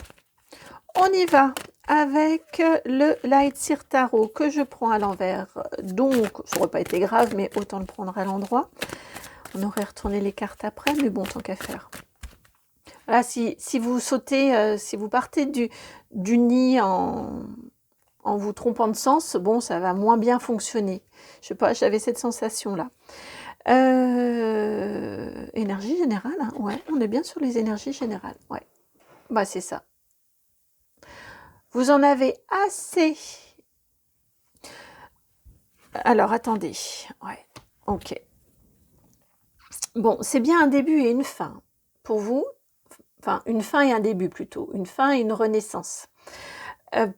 on y va avec le Light Seer Tarot que je prends à l'envers. Donc, ça n'aurait pas été grave, mais autant le prendre à l'endroit. On aurait retourné les cartes après, mais bon, tant qu'à faire. Voilà, si vous sautez, si vous partez du nid en vous trompant de sens, bon, ça va moins bien fonctionner. Je sais pas, j'avais cette sensation-là. Énergie générale, hein, ouais, on est bien sur les énergies générales, ouais. Bah, c'est ça. Vous en avez assez. Alors, attendez. Ouais, ok. Bon, c'est bien un début et une fin. Pour vous, enfin, une fin et un début plutôt. Une fin et une renaissance.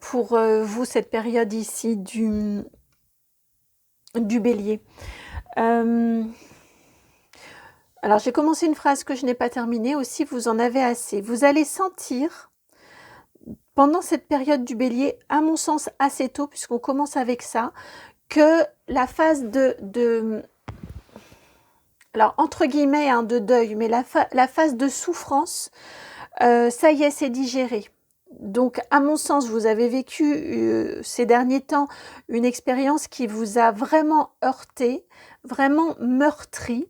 Pour vous, cette période ici du bélier. Alors, j'ai commencé une phrase que je n'ai pas terminée. Aussi, vous en avez assez. Vous allez sentir... Pendant cette période du bélier, à mon sens assez tôt, puisqu'on commence avec ça, que la phase alors entre guillemets, hein, de deuil, mais la phase de souffrance, ça y est, c'est digéré. Donc, à mon sens, vous avez vécu ces derniers temps une expérience qui vous a vraiment heurté, vraiment meurtri,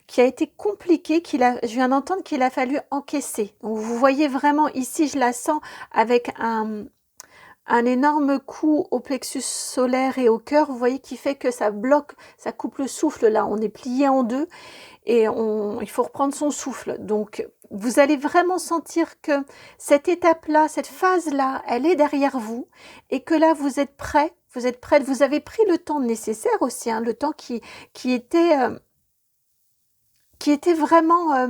qui a été compliquée, je viens d'entendre qu'il a fallu encaisser. Donc, vous voyez vraiment, ici, je la sens avec un énorme coup au plexus solaire et au cœur, vous voyez, qui fait que ça bloque, ça coupe le souffle, là, on est plié en deux, et il faut reprendre son souffle. Donc, vous allez vraiment sentir que cette étape-là, cette phase-là, elle est derrière vous, et que là, vous êtes prêts, vous avez pris le temps nécessaire aussi, hein, le temps qui était vraiment...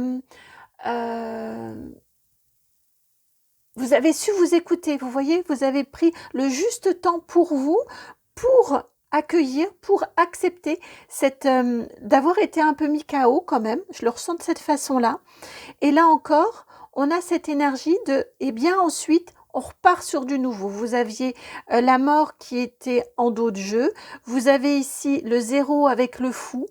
vous avez su vous écouter, vous voyez, vous avez pris le juste temps pour vous, pour accueillir, pour accepter d'avoir été un peu mis KO quand même, je le ressens de cette façon-là. Et là encore, on a cette énergie et bien ensuite, on repart sur du nouveau. Vous aviez la mort qui était en dos de jeu, vous avez ici le zéro avec le fou,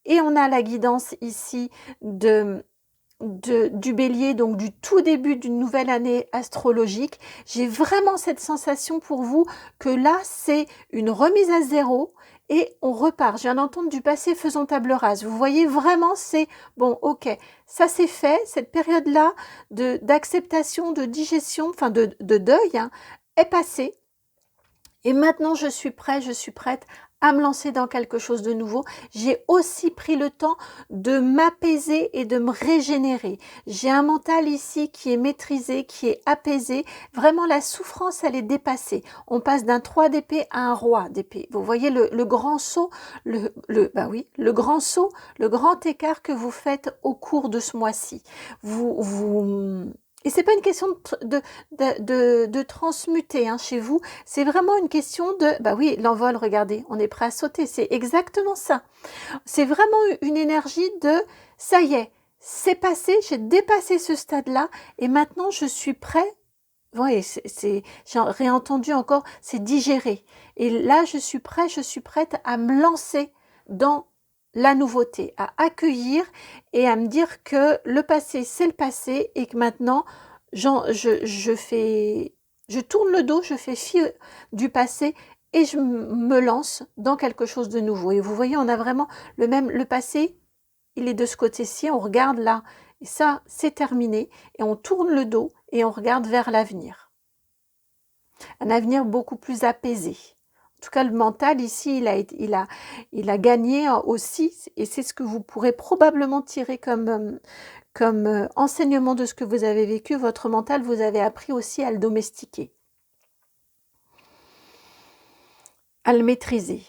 et on a la guidance ici du bélier, donc du tout début d'une nouvelle année astrologique. J'ai vraiment cette sensation pour vous que là, c'est une remise à zéro et on repart. Je viens d'entendre du passé faisant table rase. Vous voyez vraiment, c'est bon, ok, ça c'est fait. Cette période-là d'acceptation, de digestion, enfin de deuil, hein, est passée. Et maintenant, je suis prête à me lancer dans quelque chose de nouveau. J'ai aussi pris le temps de m'apaiser et de me régénérer. J'ai un mental ici qui est maîtrisé, qui est apaisé. Vraiment, la souffrance, elle est dépassée. On passe d'un 3 d'épée à un roi d'épée. Vous voyez le grand saut, le grand saut, le grand écart que vous faites au cours de ce mois-ci. Et c'est pas une question de transmuter, hein, chez vous, c'est vraiment une question bah oui, l'envol, regardez, on est prêt à sauter, c'est exactement ça. C'est vraiment une énergie ça y est, c'est passé, j'ai dépassé ce stade-là, et maintenant je suis prêt. Oui, j'ai réentendu encore, c'est digéré. Et là, je suis prête à me lancer dans la nouveauté, à accueillir et à me dire que le passé, c'est le passé et que maintenant, je tourne le dos, je fais fi du passé et je me lance dans quelque chose de nouveau. Et vous voyez, on a vraiment le passé, il est de ce côté-ci, on regarde là, et ça, c'est terminé, et on tourne le dos et on regarde vers l'avenir. Un avenir beaucoup plus apaisé. En tout cas, le mental, ici, il a gagné aussi, et c'est ce que vous pourrez probablement tirer comme enseignement de ce que vous avez vécu. Votre mental, vous avez appris aussi à le domestiquer. à le maîtriser,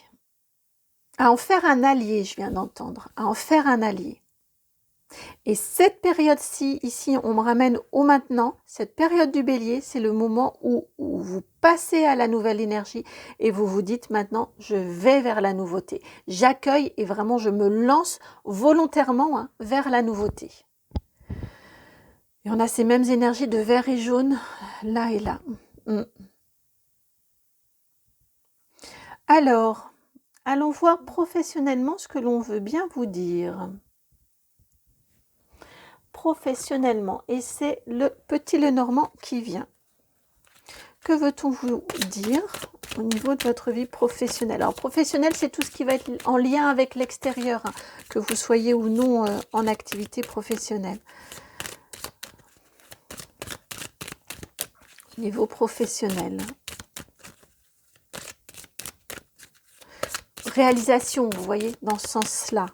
à en faire un allié, je viens d'entendre, à en faire un allié. Et cette période-ci, ici, on me ramène au maintenant, cette période du bélier, c'est le moment où vous passez à la nouvelle énergie et vous vous dites maintenant, je vais vers la nouveauté. J'accueille et vraiment, je me lance volontairement vers la nouveauté. Et on a ces mêmes énergies de vert et jaune, là et là. Alors, allons voir professionnellement ce que l'on veut bien vous dire. Professionnellement, et c'est le petit Lenormand qui vient. Que veut-on vous dire au niveau de votre vie professionnelle? Alors, professionnel, c'est tout ce qui va être en lien avec l'extérieur, que vous soyez ou non en activité professionnelle. Au niveau professionnel. Réalisation, vous voyez, dans ce sens-là.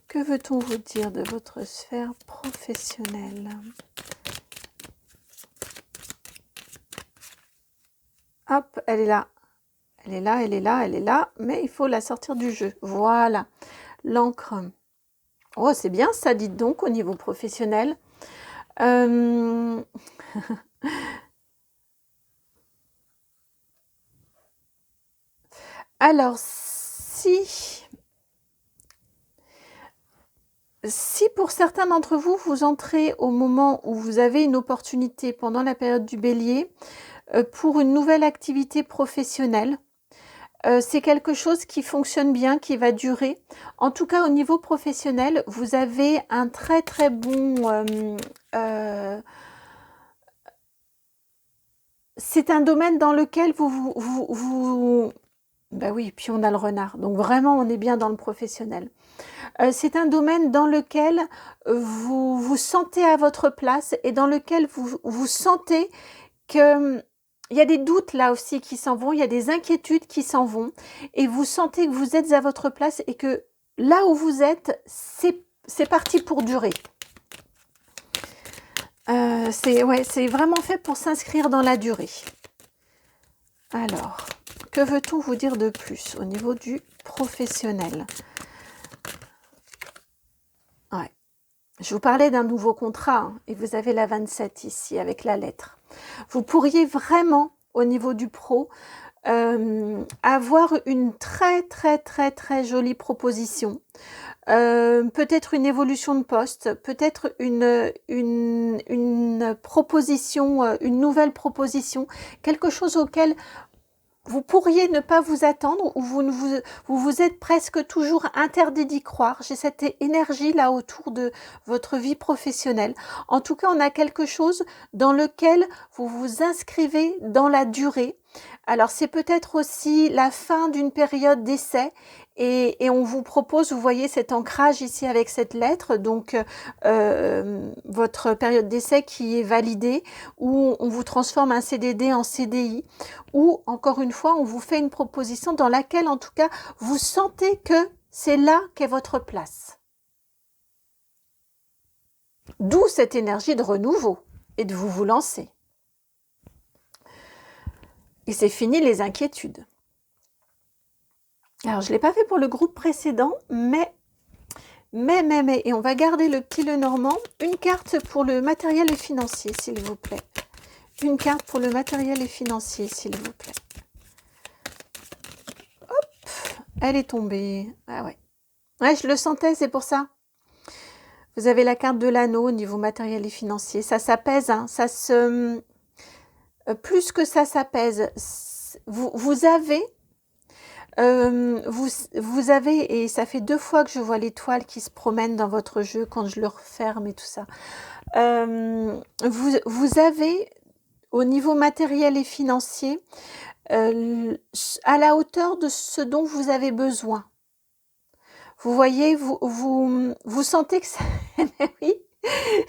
Que veut-on vous dire de votre sphère professionnelle? Hop, elle est là. Elle est là, elle est là, elle est là, mais il faut la sortir du jeu. Voilà, l'encre. Oh, c'est bien ça, dites donc, au niveau professionnel. Alors, si pour certains d'entre vous, vous entrez au moment où vous avez une opportunité pendant la période du bélier pour une nouvelle activité professionnelle, c'est quelque chose qui fonctionne bien, qui va durer. En tout cas, au niveau professionnel, vous avez un très très bon... c'est un domaine dans lequel ben oui, puis on a le renard. Donc vraiment, on est bien dans le professionnel. C'est un domaine dans lequel vous vous sentez à votre place et dans lequel vous sentez que... Il y a des doutes là aussi qui s'en vont, il y a des inquiétudes qui s'en vont et vous sentez que vous êtes à votre place et que là où vous êtes, c'est parti pour durer. C'est vraiment fait pour s'inscrire dans la durée. Alors, que veut-on vous dire de plus au niveau du professionnel? Ouais. Je vous parlais d'un nouveau contrat et vous avez la 27 ici avec la lettre. Vous pourriez vraiment, au niveau du pro, avoir une très très très très jolie proposition. Peut-être une évolution de poste, peut-être une proposition, une nouvelle proposition, quelque chose auquel vous pourriez ne pas vous attendre ou vous êtes presque toujours interdit d'y croire. J'ai cette énergie là autour de votre vie professionnelle. En tout cas, on a quelque chose dans lequel vous vous inscrivez dans la durée. Alors, c'est peut-être aussi la fin d'une période d'essai et on vous propose, vous voyez cet ancrage ici avec cette lettre, donc votre période d'essai qui est validée, où on vous transforme un CDD en CDI, ou encore une fois, on vous fait une proposition dans laquelle, en tout cas, vous sentez que c'est là qu'est votre place. D'où cette énergie de renouveau et de vous lancer. Et c'est fini les inquiétudes. Alors, je ne l'ai pas fait pour le groupe précédent, mais, et on va garder le petit Lenormand. Une carte pour le matériel et financier, s'il vous plaît. Une carte pour le matériel et financier, s'il vous plaît. Hop, elle est tombée. Ah ouais. Ouais, je le sentais, c'est pour ça. Vous avez la carte de l'anneau au niveau matériel et financier. Ça s'apaise, hein, ça se... plus que ça s'apaise. Vous avez, et ça fait 2 fois que je vois l'étoile qui se promène dans votre jeu quand je le referme et tout ça. Vous avez, au niveau matériel et financier, à la hauteur de ce dont vous avez besoin. Vous voyez, vous sentez que ça... oui,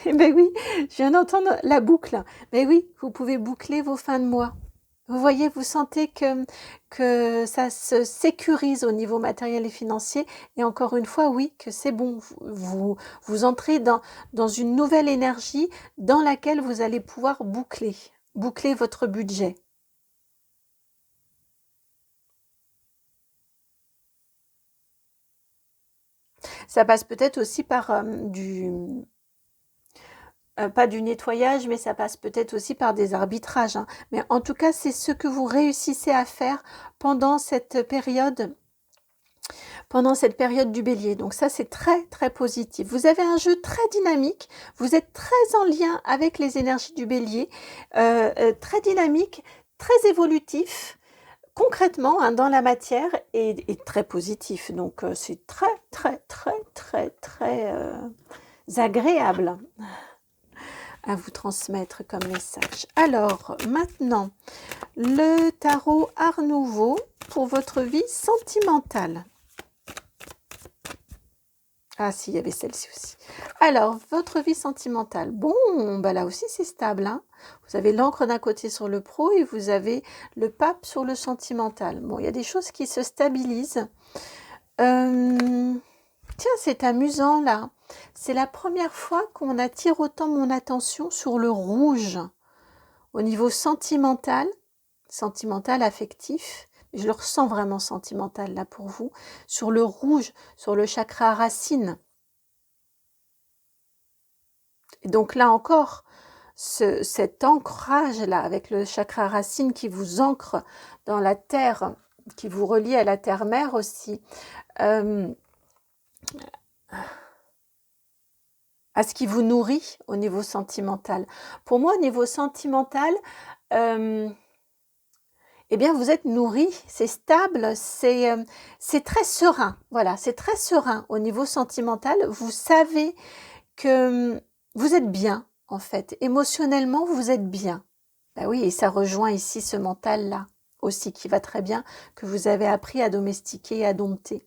ben oui, je viens d'entendre la boucle. Mais oui, vous pouvez boucler vos fins de mois. Vous voyez, vous sentez que ça se sécurise au niveau matériel et financier. Et encore une fois, oui, que c'est bon. Vous entrez dans une nouvelle énergie dans laquelle vous allez pouvoir boucler votre budget. Ça passe peut-être aussi par pas du nettoyage, mais ça passe peut-être aussi par des arbitrages, hein. Mais en tout cas, c'est ce que vous réussissez à faire pendant cette période du bélier. Donc ça, c'est très, très positif. Vous avez un jeu très dynamique. Vous êtes très en lien avec les énergies du bélier. Très dynamique, très évolutif, concrètement, hein, dans la matière et très positif. Donc c'est très, très, très, très, très agréable à vous transmettre comme message. Alors, maintenant, le tarot Art Nouveau pour votre vie sentimentale. Ah si, il y avait celle-ci aussi. Alors, votre vie sentimentale. Bon, bah là aussi c'est stable, hein. Vous avez l'encre d'un côté sur le pro et vous avez le pape sur le sentimental. Bon, il y a des choses qui se stabilisent. Tiens, c'est amusant là. C'est la première fois qu'on attire autant mon attention sur le rouge. Au niveau sentimental, affectif, je le ressens vraiment sentimental là pour vous, sur le rouge, sur le chakra racine. Et donc là encore, cet ancrage là avec le chakra racine qui vous ancre dans la terre, qui vous relie à la terre-mère aussi, à ce qui vous nourrit au niveau sentimental. Pour moi, au niveau sentimental, eh bien, vous êtes nourri, c'est stable, c'est très serein. Voilà, c'est très serein au niveau sentimental. Vous savez que vous êtes bien, en fait. Émotionnellement, vous êtes bien. Ben oui, et ça rejoint ici ce mental-là aussi qui va très bien, que vous avez appris à domestiquer et à dompter.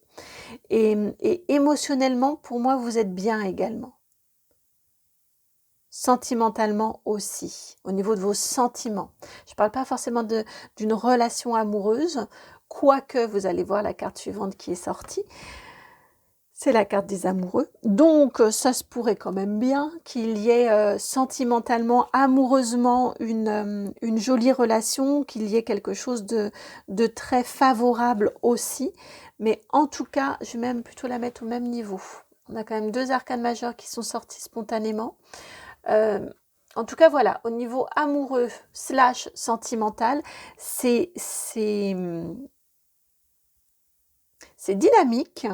Et émotionnellement, pour moi, vous êtes bien également. Sentimentalement aussi, au niveau de vos sentiments. Je ne parle pas forcément d'une relation amoureuse, quoique vous allez voir la carte suivante qui est sortie. C'est la carte des amoureux. Donc, ça se pourrait quand même bien qu'il y ait sentimentalement, amoureusement, une jolie relation, qu'il y ait quelque chose de très favorable aussi. Mais en tout cas, je vais même plutôt la mettre au même niveau. On a quand même 2 arcanes majeures qui sont sortis spontanément. En tout cas, voilà, au niveau amoureux / sentimental, c'est dynamique,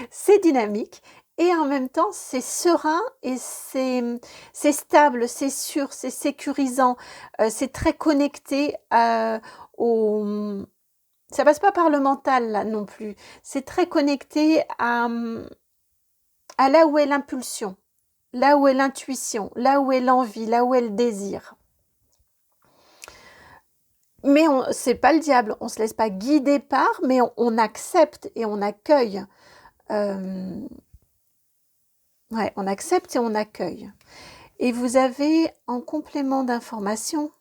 c'est dynamique et en même temps, c'est serein et c'est stable, c'est sûr, c'est sécurisant, c'est très connecté au... Ça passe pas par le mental, là, non plus. C'est très connecté à là où est l'impulsion. Là où est l'intuition, là où est l'envie, là où est le désir. Mais c'est pas le diable, on se laisse pas guider par, mais on accepte et on accueille. Ouais, on accepte et on accueille. Et vous avez en complément d'information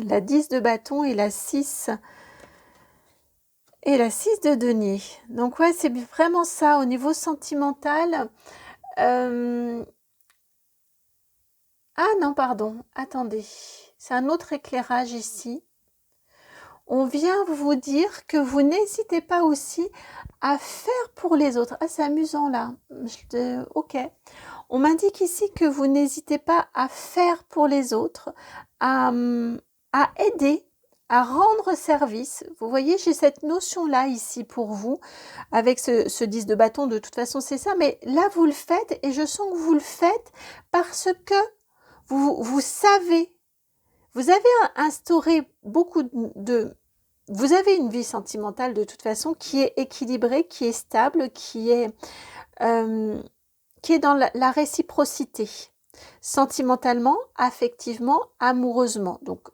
la 10 de bâton et la 6 de denier. Donc ouais, c'est vraiment ça au niveau sentimental. Ah non, pardon, attendez. C'est un autre éclairage ici. On vient vous dire que vous n'hésitez pas aussi à faire pour les autres. Ah, c'est amusant là. Ok. On m'indique ici que vous n'hésitez pas à faire pour les autres, à aider, à rendre service. Vous voyez, j'ai cette notion-là ici pour vous, avec ce 10 de bâton. De toute façon, c'est ça. Mais là, vous le faites et je sens que vous le faites parce que vous savez, vous avez instauré beaucoup vous avez une vie sentimentale de toute façon qui est équilibrée, qui est stable, qui est dans la réciprocité, sentimentalement, affectivement, amoureusement, donc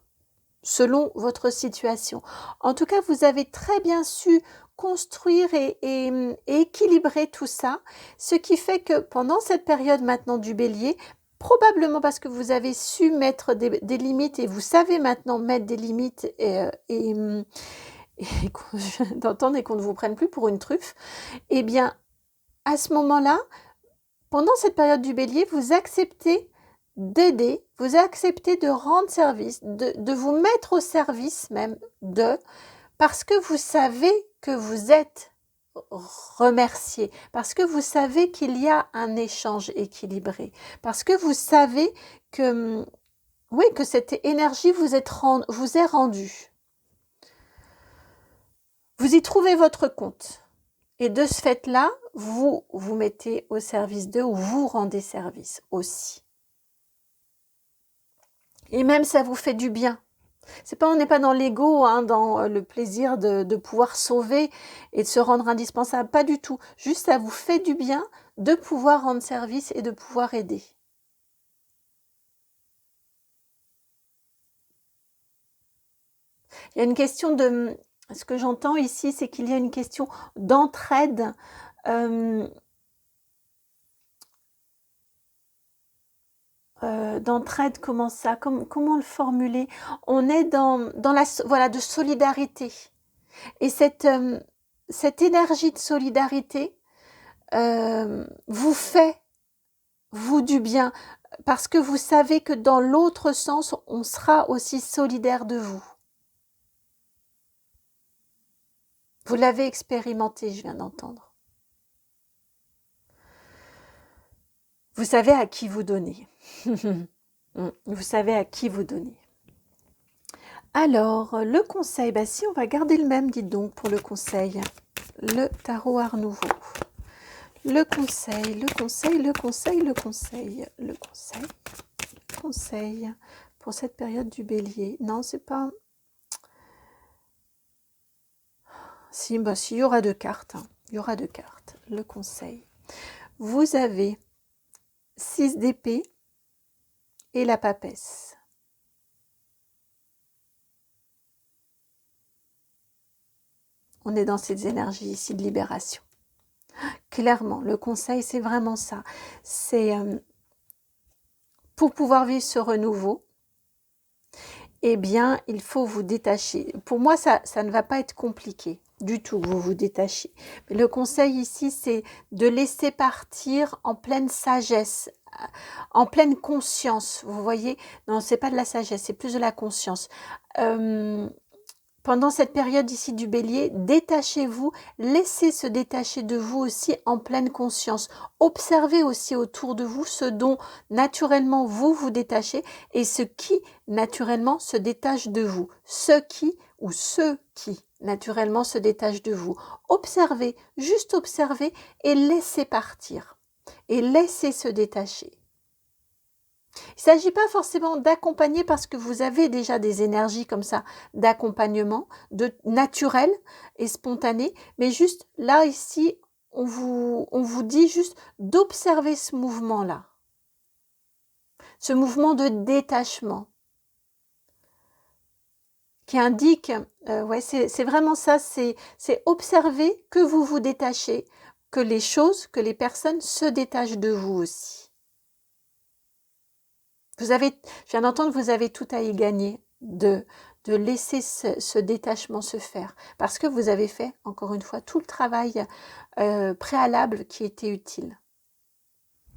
selon votre situation. En tout cas, vous avez très bien su construire et équilibrer tout ça, ce qui fait que pendant cette période maintenant du bélier, probablement parce que vous avez su mettre des limites et vous savez maintenant mettre des limites et d'entendre et qu'on ne vous prenne plus pour une truffe, eh bien, à ce moment-là, pendant cette période du bélier, vous acceptez d'aider, vous acceptez de rendre service, de vous mettre au service même parce que vous savez que vous êtes remercié, parce que vous savez qu'il y a un échange équilibré, parce que vous savez que, oui, que cette énergie vous est rendue. Vous y trouvez votre compte. Et de ce fait-là, vous vous mettez au service d'eux ou vous rendez service aussi. Et même ça vous fait du bien. On n'est pas dans l'ego, hein, dans le plaisir de pouvoir sauver et de se rendre indispensable. Pas du tout. Juste ça vous fait du bien de pouvoir rendre service et de pouvoir aider. Il y a une question de... Ce que j'entends ici, c'est qu'il y a une question d'entraide. D'entraide, comment ça, comment le formuler? On est dans la, voilà, de solidarité. Et cette énergie de solidarité vous fait, vous, du bien, parce que vous savez que dans l'autre sens, on sera aussi solidaire de vous. Vous l'avez expérimenté, je viens d'entendre. Vous savez à qui vous donnez. Vous savez à qui vous donnez. Alors, le conseil, si on va garder le même, dites donc, pour le conseil. Le tarot Art Nouveau. Le conseil pour cette période du bélier. Non, c'est pas... Si, il y aura 2 cartes. Il y aura 2 cartes. Le conseil. Vous avez 6 d'épée et la papesse. On est dans ces énergies ici de libération. Clairement, le conseil, c'est vraiment ça. C'est pour pouvoir vivre ce renouveau, eh bien, il faut vous détacher. Pour moi, ça ne va pas être compliqué du tout, vous vous détachez. Mais le conseil ici, c'est de laisser partir en pleine sagesse, en pleine conscience. Vous voyez? Non, c'est pas de la sagesse, c'est plus de la conscience. Pendant cette période ici du bélier, détachez-vous, laissez se détacher de vous aussi en pleine conscience. Observez aussi autour de vous ce dont naturellement vous vous détachez et ce qui naturellement se détache de vous. Ceux qui naturellement se détachent de vous. Observez, juste observez et laissez partir. Et laissez se détacher. Il ne s'agit pas forcément d'accompagner parce que vous avez déjà des énergies comme ça d'accompagnement, de naturel et spontané, mais juste là, ici, on vous dit juste d'observer ce mouvement-là, ce mouvement de détachement qui indique, ouais, c'est vraiment ça, c'est observer que vous vous détachez, que les choses, que les personnes se détachent de vous aussi. Je viens d'entendre que vous avez tout à y gagner de laisser ce détachement se faire. Parce que vous avez fait, encore une fois, tout le travail préalable qui était utile.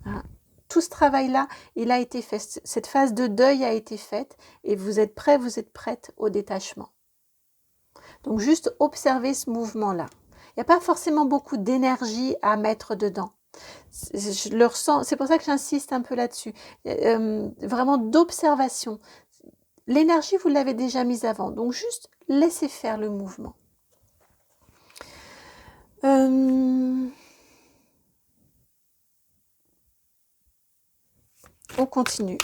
Hein. Tout ce travail-là, il a été fait. Cette phase de deuil a été faite et vous êtes prêts, vous êtes prête au détachement. Donc juste observez ce mouvement-là. Il n'y a pas forcément beaucoup d'énergie à mettre dedans. Je le ressens, c'est pour ça que j'insiste un peu là-dessus. Vraiment d'observation. L'énergie, vous l'avez déjà mise avant, donc juste laissez faire le mouvement. On continue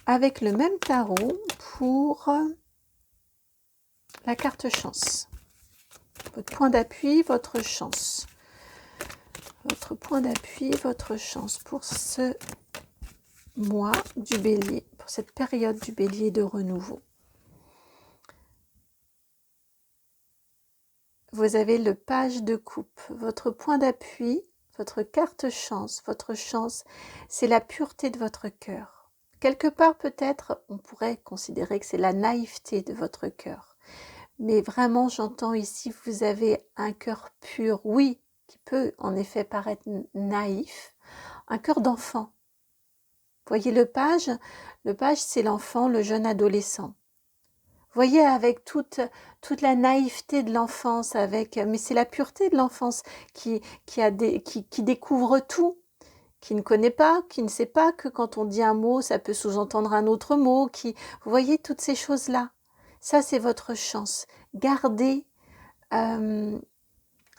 avec le même tarot pour la carte chance. Votre point d'appui, votre chance. Votre point d'appui, votre chance pour ce mois du bélier, pour cette période du bélier de renouveau. Vous avez le page de coupe. Votre point d'appui, votre carte chance, votre chance, c'est la pureté de votre cœur. Quelque part, peut-être, on pourrait considérer que c'est la naïveté de votre cœur. Mais vraiment, j'entends ici, vous avez un cœur pur, oui, qui peut en effet paraître naïf, un cœur d'enfant. Voyez le page c'est l'enfant, le jeune adolescent. Voyez avec toute la naïveté de l'enfance, mais c'est la pureté de l'enfance qui découvre tout, qui ne connaît pas, qui ne sait pas que quand on dit un mot, ça peut sous-entendre un autre mot, vous voyez toutes ces choses-là. Ça, c'est votre chance. Gardez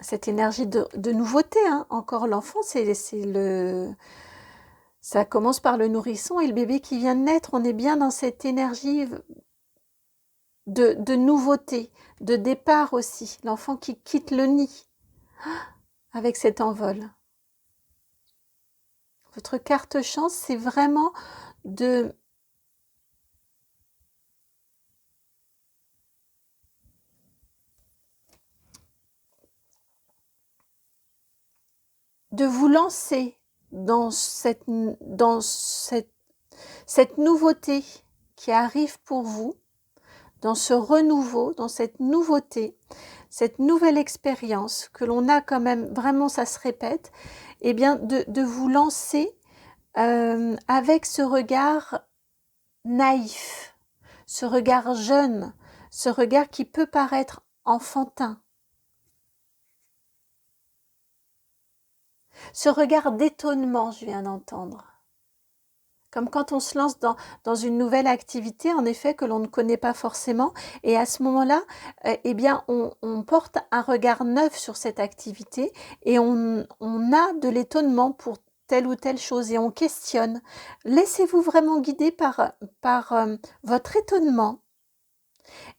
cette énergie de nouveauté. Hein. Encore l'enfant, ça commence par le nourrisson et le bébé qui vient de naître. On est bien dans cette énergie de nouveauté, de départ aussi. L'enfant qui quitte le nid avec cet envol. Votre carte chance, c'est vraiment de vous lancer dans cette nouveauté qui arrive pour vous, dans ce renouveau, dans cette nouveauté, cette nouvelle expérience que l'on a quand même, vraiment ça se répète, eh bien de vous lancer avec ce regard naïf, ce regard jeune, ce regard qui peut paraître enfantin, ce regard d'étonnement, je viens d'entendre. Comme quand on se lance dans une nouvelle activité, en effet, que l'on ne connaît pas forcément. Et à ce moment-là, eh bien, on porte un regard neuf sur cette activité et on a de l'étonnement pour telle ou telle chose et on questionne. Laissez-vous vraiment guider par votre étonnement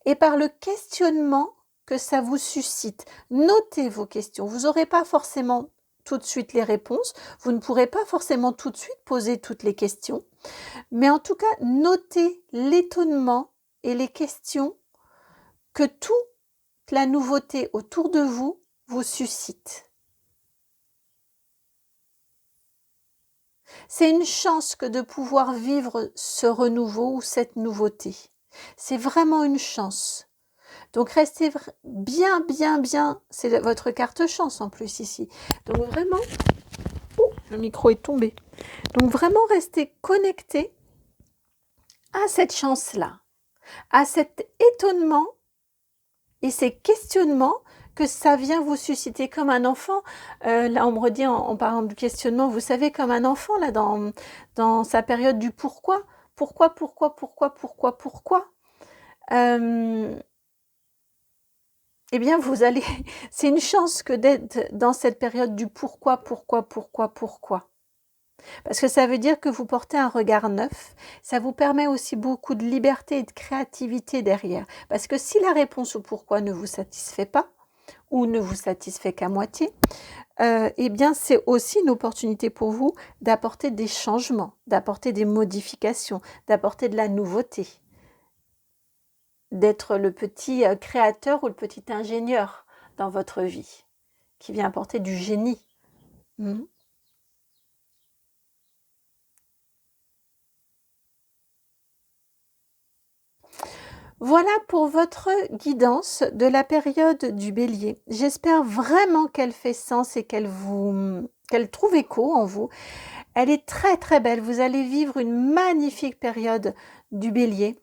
et par le questionnement que ça vous suscite. Notez vos questions. Vous n'aurez pas forcément tout de suite les réponses. Vous ne pourrez pas forcément tout de suite poser toutes les questions. Mais en tout cas, notez l'étonnement et les questions que toute la nouveauté autour de vous vous suscite. C'est une chance que de pouvoir vivre ce renouveau ou cette nouveauté. C'est vraiment une chance. Donc restez bien, c'est votre carte chance en plus ici. Donc vraiment, le micro est tombé. Donc vraiment restez connectés à cette chance-là, à cet étonnement et ces questionnements que ça vient vous susciter comme un enfant. Là, on me redit en parlant du questionnement, vous savez, comme un enfant, là, dans sa période du pourquoi. Pourquoi eh bien, c'est une chance que d'être dans cette période du pourquoi. Parce que ça veut dire que vous portez un regard neuf. Ça vous permet aussi beaucoup de liberté et de créativité derrière. Parce que si la réponse au pourquoi ne vous satisfait pas, ou ne vous satisfait qu'à moitié, eh bien, c'est aussi une opportunité pour vous d'apporter des changements, d'apporter des modifications, d'apporter de la nouveauté, d'être le petit créateur ou le petit ingénieur dans votre vie, qui vient apporter du génie. Voilà pour votre guidance de la période du Bélier. J'espère vraiment qu'elle fait sens et qu'elle trouve écho en vous. Elle est très très belle. Vous allez vivre une magnifique période du Bélier.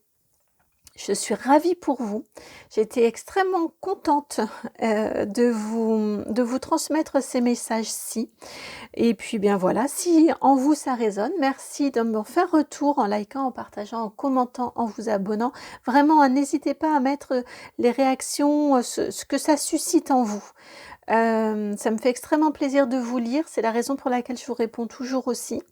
Je suis ravie pour vous. J'ai été extrêmement contente de vous transmettre ces messages-ci. Et puis bien voilà, si en vous ça résonne, merci de me faire retour en likant, en partageant, en commentant, en vous abonnant. Vraiment, n'hésitez pas à mettre les réactions, ce que ça suscite en vous. Ça me fait extrêmement plaisir de vous lire, c'est la raison pour laquelle je vous réponds toujours aussi.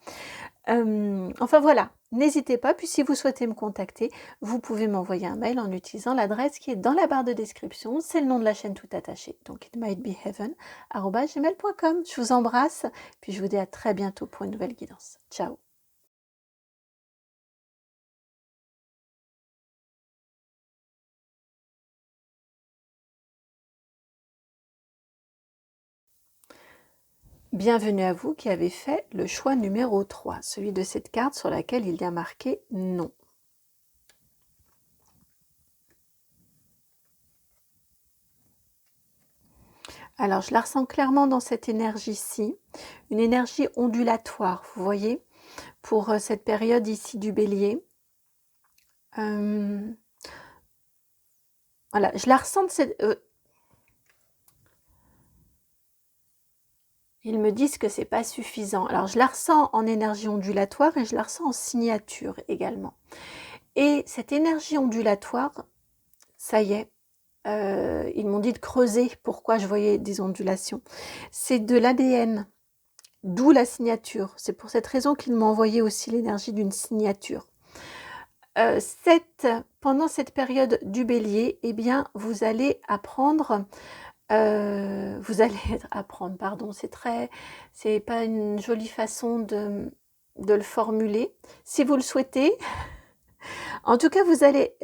Enfin voilà, n'hésitez pas, puis si vous souhaitez me contacter, vous pouvez m'envoyer un mail en utilisant l'adresse qui est dans la barre de description, c'est le nom de la chaîne tout attaché, donc itmightbeheaven@gmail.com. Je vous embrasse, puis je vous dis à très bientôt pour une nouvelle guidance. Ciao. Bienvenue à vous qui avez fait le choix numéro 3, celui de cette carte sur laquelle il y a marqué non. Alors, je la ressens clairement dans cette énergie-ci, une énergie ondulatoire, vous voyez, pour cette période ici du bélier. Voilà, je la ressens de cette... Ils me disent que c'est pas suffisant. Alors, je la ressens en énergie ondulatoire et je la ressens en signature également. Et cette énergie ondulatoire, ça y est, ils m'ont dit de creuser pourquoi je voyais des ondulations. C'est de l'ADN, d'où la signature. C'est pour cette raison qu'ils m'ont envoyé aussi l'énergie d'une signature. Pendant cette période du bélier, eh bien, vous allez apprendre... pardon, c'est pas une jolie façon de le formuler. Si vous le souhaitez, en tout cas, vous allez...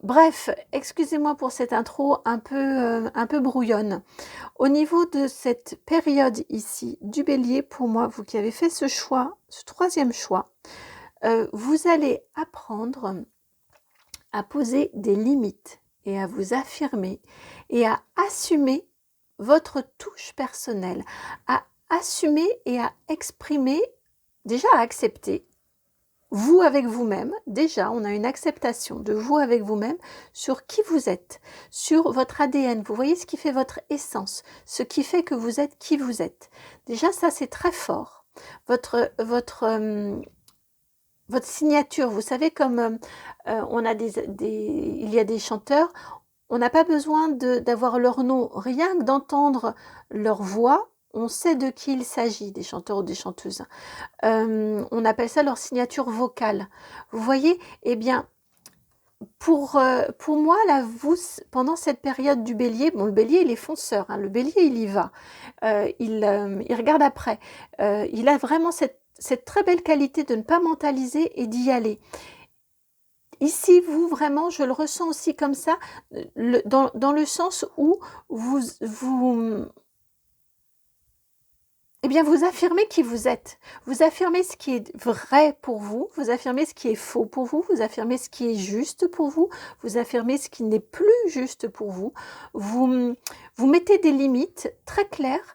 bref, excusez-moi pour cette intro un peu brouillonne. Au niveau de cette période ici du bélier, pour moi, vous qui avez fait ce choix, ce troisième choix, vous allez apprendre à poser des limites et à vous affirmer et à assumer votre touche personnelle, à assumer et à exprimer, déjà à accepter, vous avec vous-même, déjà on a une acceptation de vous avec vous-même sur qui vous êtes, sur votre ADN, vous voyez ce qui fait votre essence, ce qui fait que vous êtes qui vous êtes. Déjà ça c'est très fort. Votre signature, vous savez comme il y a des chanteurs, on n'a pas besoin d'avoir leur nom, rien que d'entendre leur voix, on sait de qui il s'agit, des chanteurs ou des chanteuses. On appelle ça leur signature vocale. Vous voyez, eh bien, pour moi, pendant cette période du bélier, bon, le bélier, il est fonceur, hein, le bélier, il y va, il regarde après, il a vraiment cette très belle qualité de ne pas mentaliser et d'y aller. Ici, vous, vraiment, je le ressens aussi comme ça, dans le sens où eh bien, vous affirmez qui vous êtes. Vous affirmez ce qui est vrai pour vous, vous affirmez ce qui est faux pour vous, vous affirmez ce qui est juste pour vous, vous affirmez ce qui n'est plus juste pour vous. Vous mettez des limites très claires,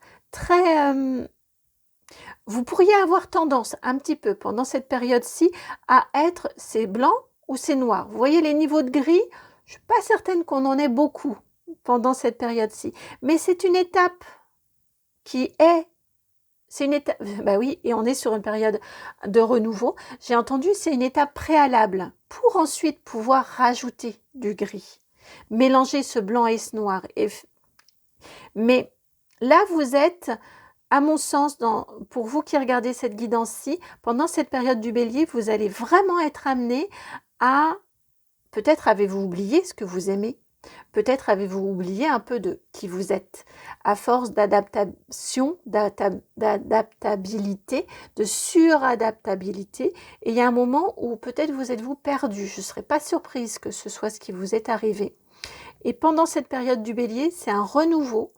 vous pourriez avoir tendance un petit peu pendant cette période-ci à être c'est blanc ou c'est noir. Vous voyez les niveaux de gris, je ne suis pas certaine qu'on en ait beaucoup pendant cette période-ci. Mais c'est une étape qui est... C'est une étape... Bah oui, et on est sur une période de renouveau. J'ai entendu, c'est une étape préalable pour ensuite pouvoir rajouter du gris. Mélanger ce blanc et ce noir. Mais là, vous êtes... À mon sens, pour vous qui regardez cette guidance-ci, pendant cette période du bélier, vous allez vraiment être amené à... Peut-être avez-vous oublié ce que vous aimez. Peut-être avez-vous oublié un peu de qui vous êtes. À force d'adaptation, d'adaptabilité, de suradaptabilité. Et il y a un moment où peut-être vous êtes-vous perdu. Je ne serais pas surprise que ce soit ce qui vous est arrivé. Et pendant cette période du bélier, c'est un renouveau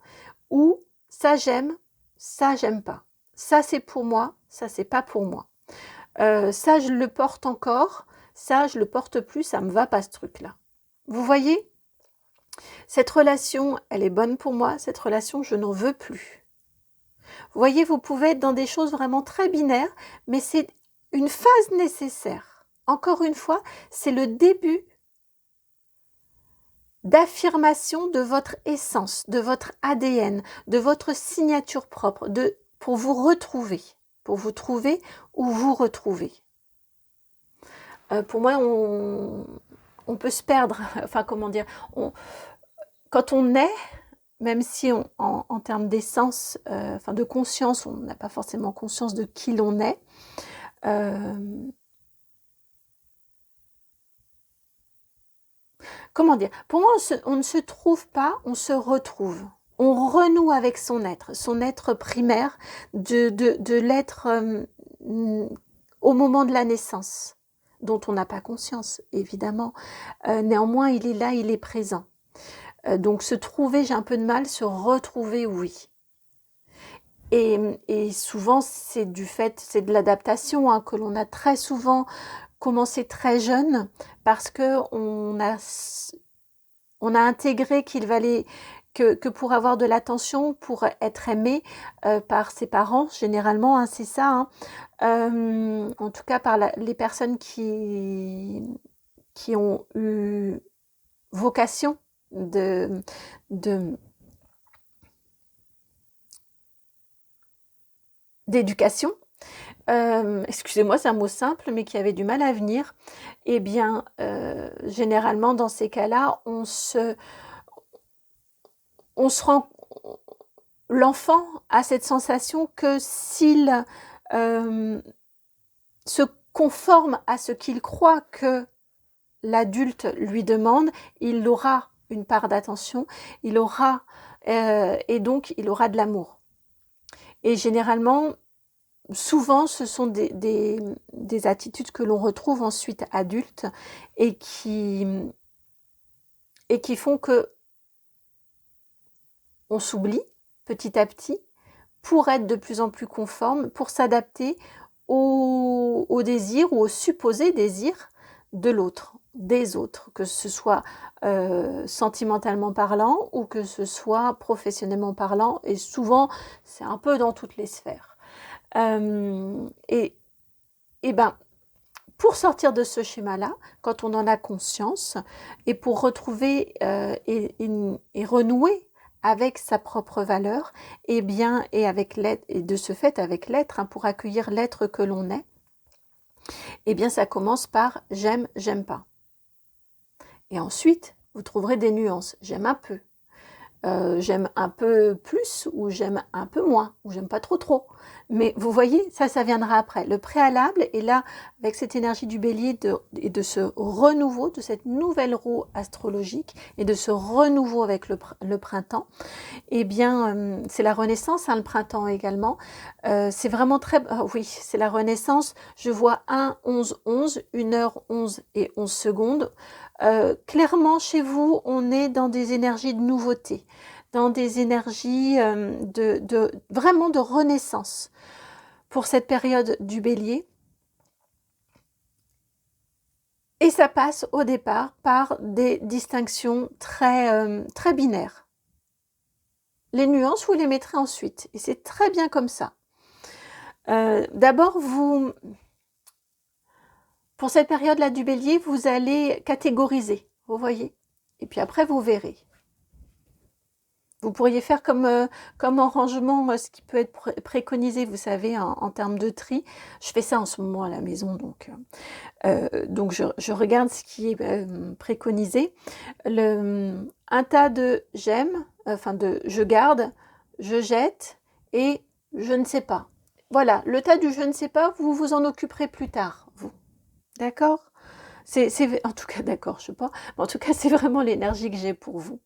où ça j'aime, ça j'aime pas. Ça c'est pour moi, ça c'est pas pour moi. Ça je le porte encore, ça je le porte plus, ça me va pas ce truc-là. Vous voyez? Cette relation, elle est bonne pour moi, cette relation je n'en veux plus. Vous voyez, vous pouvez être dans des choses vraiment très binaires, mais c'est une phase nécessaire. Encore une fois, c'est le début d'affirmation de votre essence, de votre ADN, de votre signature propre, pour vous retrouver, pour vous trouver ou vous retrouver. Pour moi, on peut se perdre, enfin comment dire, quand on est, même si en termes d'essence, enfin de conscience, on n'a pas forcément conscience de qui l'on est, comment dire, pour moi on ne se trouve pas, on se retrouve. On renoue avec son être primaire de l'être au moment de la naissance, dont on n'a pas conscience, évidemment. Néanmoins, il est là, il est présent. Donc se trouver, j'ai un peu de mal, se retrouver, oui. Et souvent, c'est de l'adaptation, hein, que l'on a très souvent commencé très jeune parce que on a intégré qu'il valait que pour avoir de l'attention, pour être aimé par ses parents, généralement, hein, c'est ça, hein, en tout cas par les personnes qui ont eu vocation d'éducation, excusez-moi, c'est un mot simple, mais qui avait du mal à venir, eh bien, généralement, dans ces cas-là, on se rend, l'enfant a cette sensation que s'il se conforme à ce qu'il croit que l'adulte lui demande, il aura une part d'attention, et donc il aura de l'amour. Et généralement, souvent, ce sont des attitudes que l'on retrouve ensuite adultes et qui font que on s'oublie petit à petit pour être de plus en plus conforme, pour s'adapter au désir ou au supposé désir de l'autre, des autres, que ce soit sentimentalement parlant ou que ce soit professionnellement parlant, et souvent c'est un peu dans toutes les sphères. Et ben, pour sortir de ce schéma-là, quand on en a conscience, et pour retrouver et renouer avec sa propre valeur, et bien, et de ce fait avec l'être, hein, pour accueillir l'être que l'on est, et bien ça commence par j'aime, j'aime pas. Et ensuite, vous trouverez des nuances. J'aime un peu. J'aime un peu plus, ou j'aime un peu moins, ou j'aime pas trop. Mais vous voyez, ça viendra après. Le préalable est là, avec cette énergie du bélier et de ce renouveau, de cette nouvelle roue astrologique, et de ce renouveau avec le printemps. Eh bien, c'est la renaissance, hein, le printemps également. C'est vraiment oui, c'est la renaissance. Je vois 1, 11, 11, 1 heure 11 et 11 secondes. Clairement, chez vous, on est dans des énergies de nouveauté, dans des énergies vraiment de renaissance pour cette période du bélier. Et ça passe au départ par des distinctions très binaires. Les nuances, vous les mettrez ensuite, et c'est très bien comme ça. D'abord, pour cette période-là du bélier, vous allez catégoriser, vous voyez, et puis après, vous verrez. Vous pourriez faire comme en rangement, ce qui peut être préconisé, vous savez, en termes de tri. Je fais ça en ce moment à la maison, donc je regarde ce qui est préconisé. Un tas de j'aime, enfin de je garde, je jette et je ne sais pas. Voilà, le tas du je ne sais pas, vous vous en occuperez plus tard, vous. D'accord ? En tout cas, d'accord, je sais pas. Mais en tout cas, c'est vraiment l'énergie que j'ai pour vous.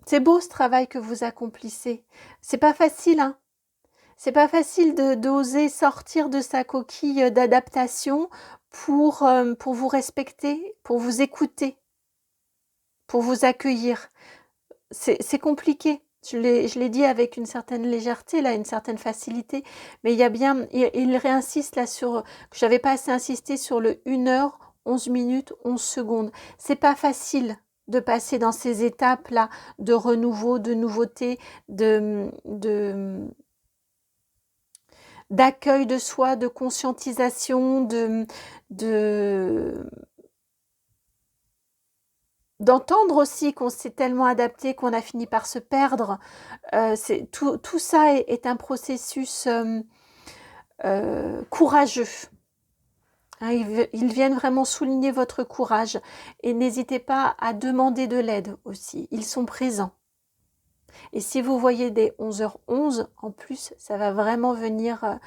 C'est beau ce travail que vous accomplissez. C'est pas facile, hein. C'est pas facile d'oser sortir de sa coquille d'adaptation pour vous respecter, pour vous écouter, pour vous accueillir. C'est compliqué. Je l'ai dit avec une certaine légèreté, là, une certaine facilité, mais il réinsiste là que j'avais pas assez insisté sur le 1 heure, 11 minutes, 11 secondes. C'est pas facile de passer dans ces étapes-là de renouveau, de nouveauté, d'accueil de soi, de conscientisation, d'entendre aussi qu'on s'est tellement adapté qu'on a fini par se perdre. Tout ça est un processus courageux. Hein, ils viennent vraiment souligner votre courage, et n'hésitez pas à demander de l'aide aussi. Ils sont présents. Et si vous voyez des 11h11 en plus, ça va vraiment venir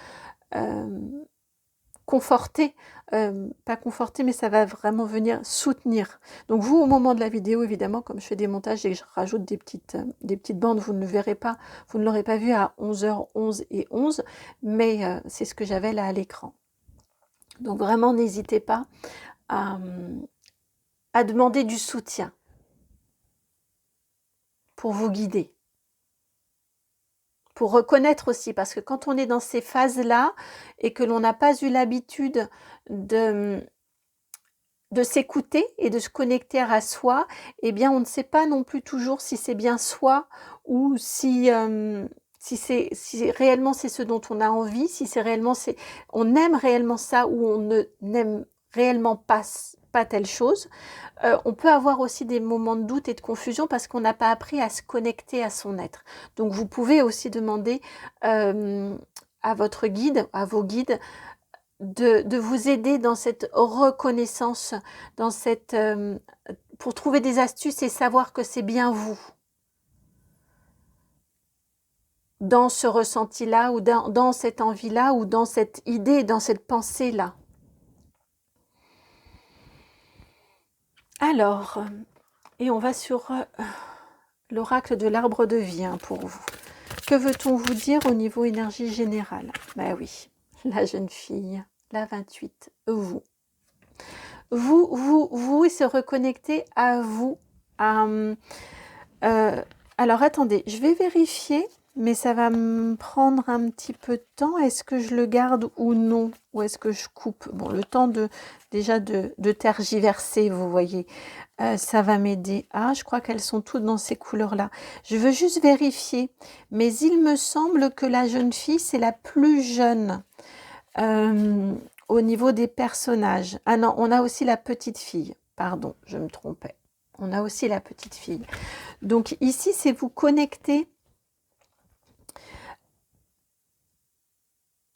conforter, pas conforter, mais ça va vraiment venir soutenir. Donc vous, au moment de la vidéo, évidemment, comme je fais des montages et que je rajoute des petites bandes, vous ne le verrez pas, vous ne l'aurez pas vu à 11h11 et 11, mais c'est ce que j'avais là à l'écran. Donc vraiment, n'hésitez pas à demander du soutien. pour vous guider. Pour reconnaître aussi, parce que quand on est dans ces phases-là et que l'on n'a pas eu l'habitude de s'écouter et de se connecter à soi, eh bien on ne sait pas non plus toujours si c'est bien soi ou si réellement c'est ce dont on a envie, si c'est réellement on aime réellement ça ou on ne n'aime réellement pas telle chose. On peut avoir aussi des moments de doute et de confusion parce qu'on n'a pas appris à se connecter à son être. Donc vous pouvez aussi demander à votre guide, à vos guides, de vous aider dans cette reconnaissance, dans cette, pour trouver des astuces et savoir que c'est bien vous. Dans ce ressenti-là, ou dans cette envie-là, ou dans cette idée, dans cette pensée-là. Alors, et on va sur l'oracle de l'arbre de vie pour vous. Que veut-on vous dire au niveau énergie générale? Ben oui, la jeune fille, la 28, vous. Vous, et se reconnecter à vous. Alors, attendez, je vais vérifier, mais ça va me prendre un petit peu de temps. Est-ce que je le garde ou non? Ou est-ce que je coupe? Bon, le temps déjà de tergiverser, vous voyez. Ça va m'aider. Ah, je crois qu'elles sont toutes dans ces couleurs-là. Je veux juste vérifier. Mais il me semble que la jeune fille, c'est la plus jeune au niveau des personnages. Ah non, on a aussi la petite fille. Pardon, je me trompais. On a aussi la petite fille. Donc ici, c'est vous connecter.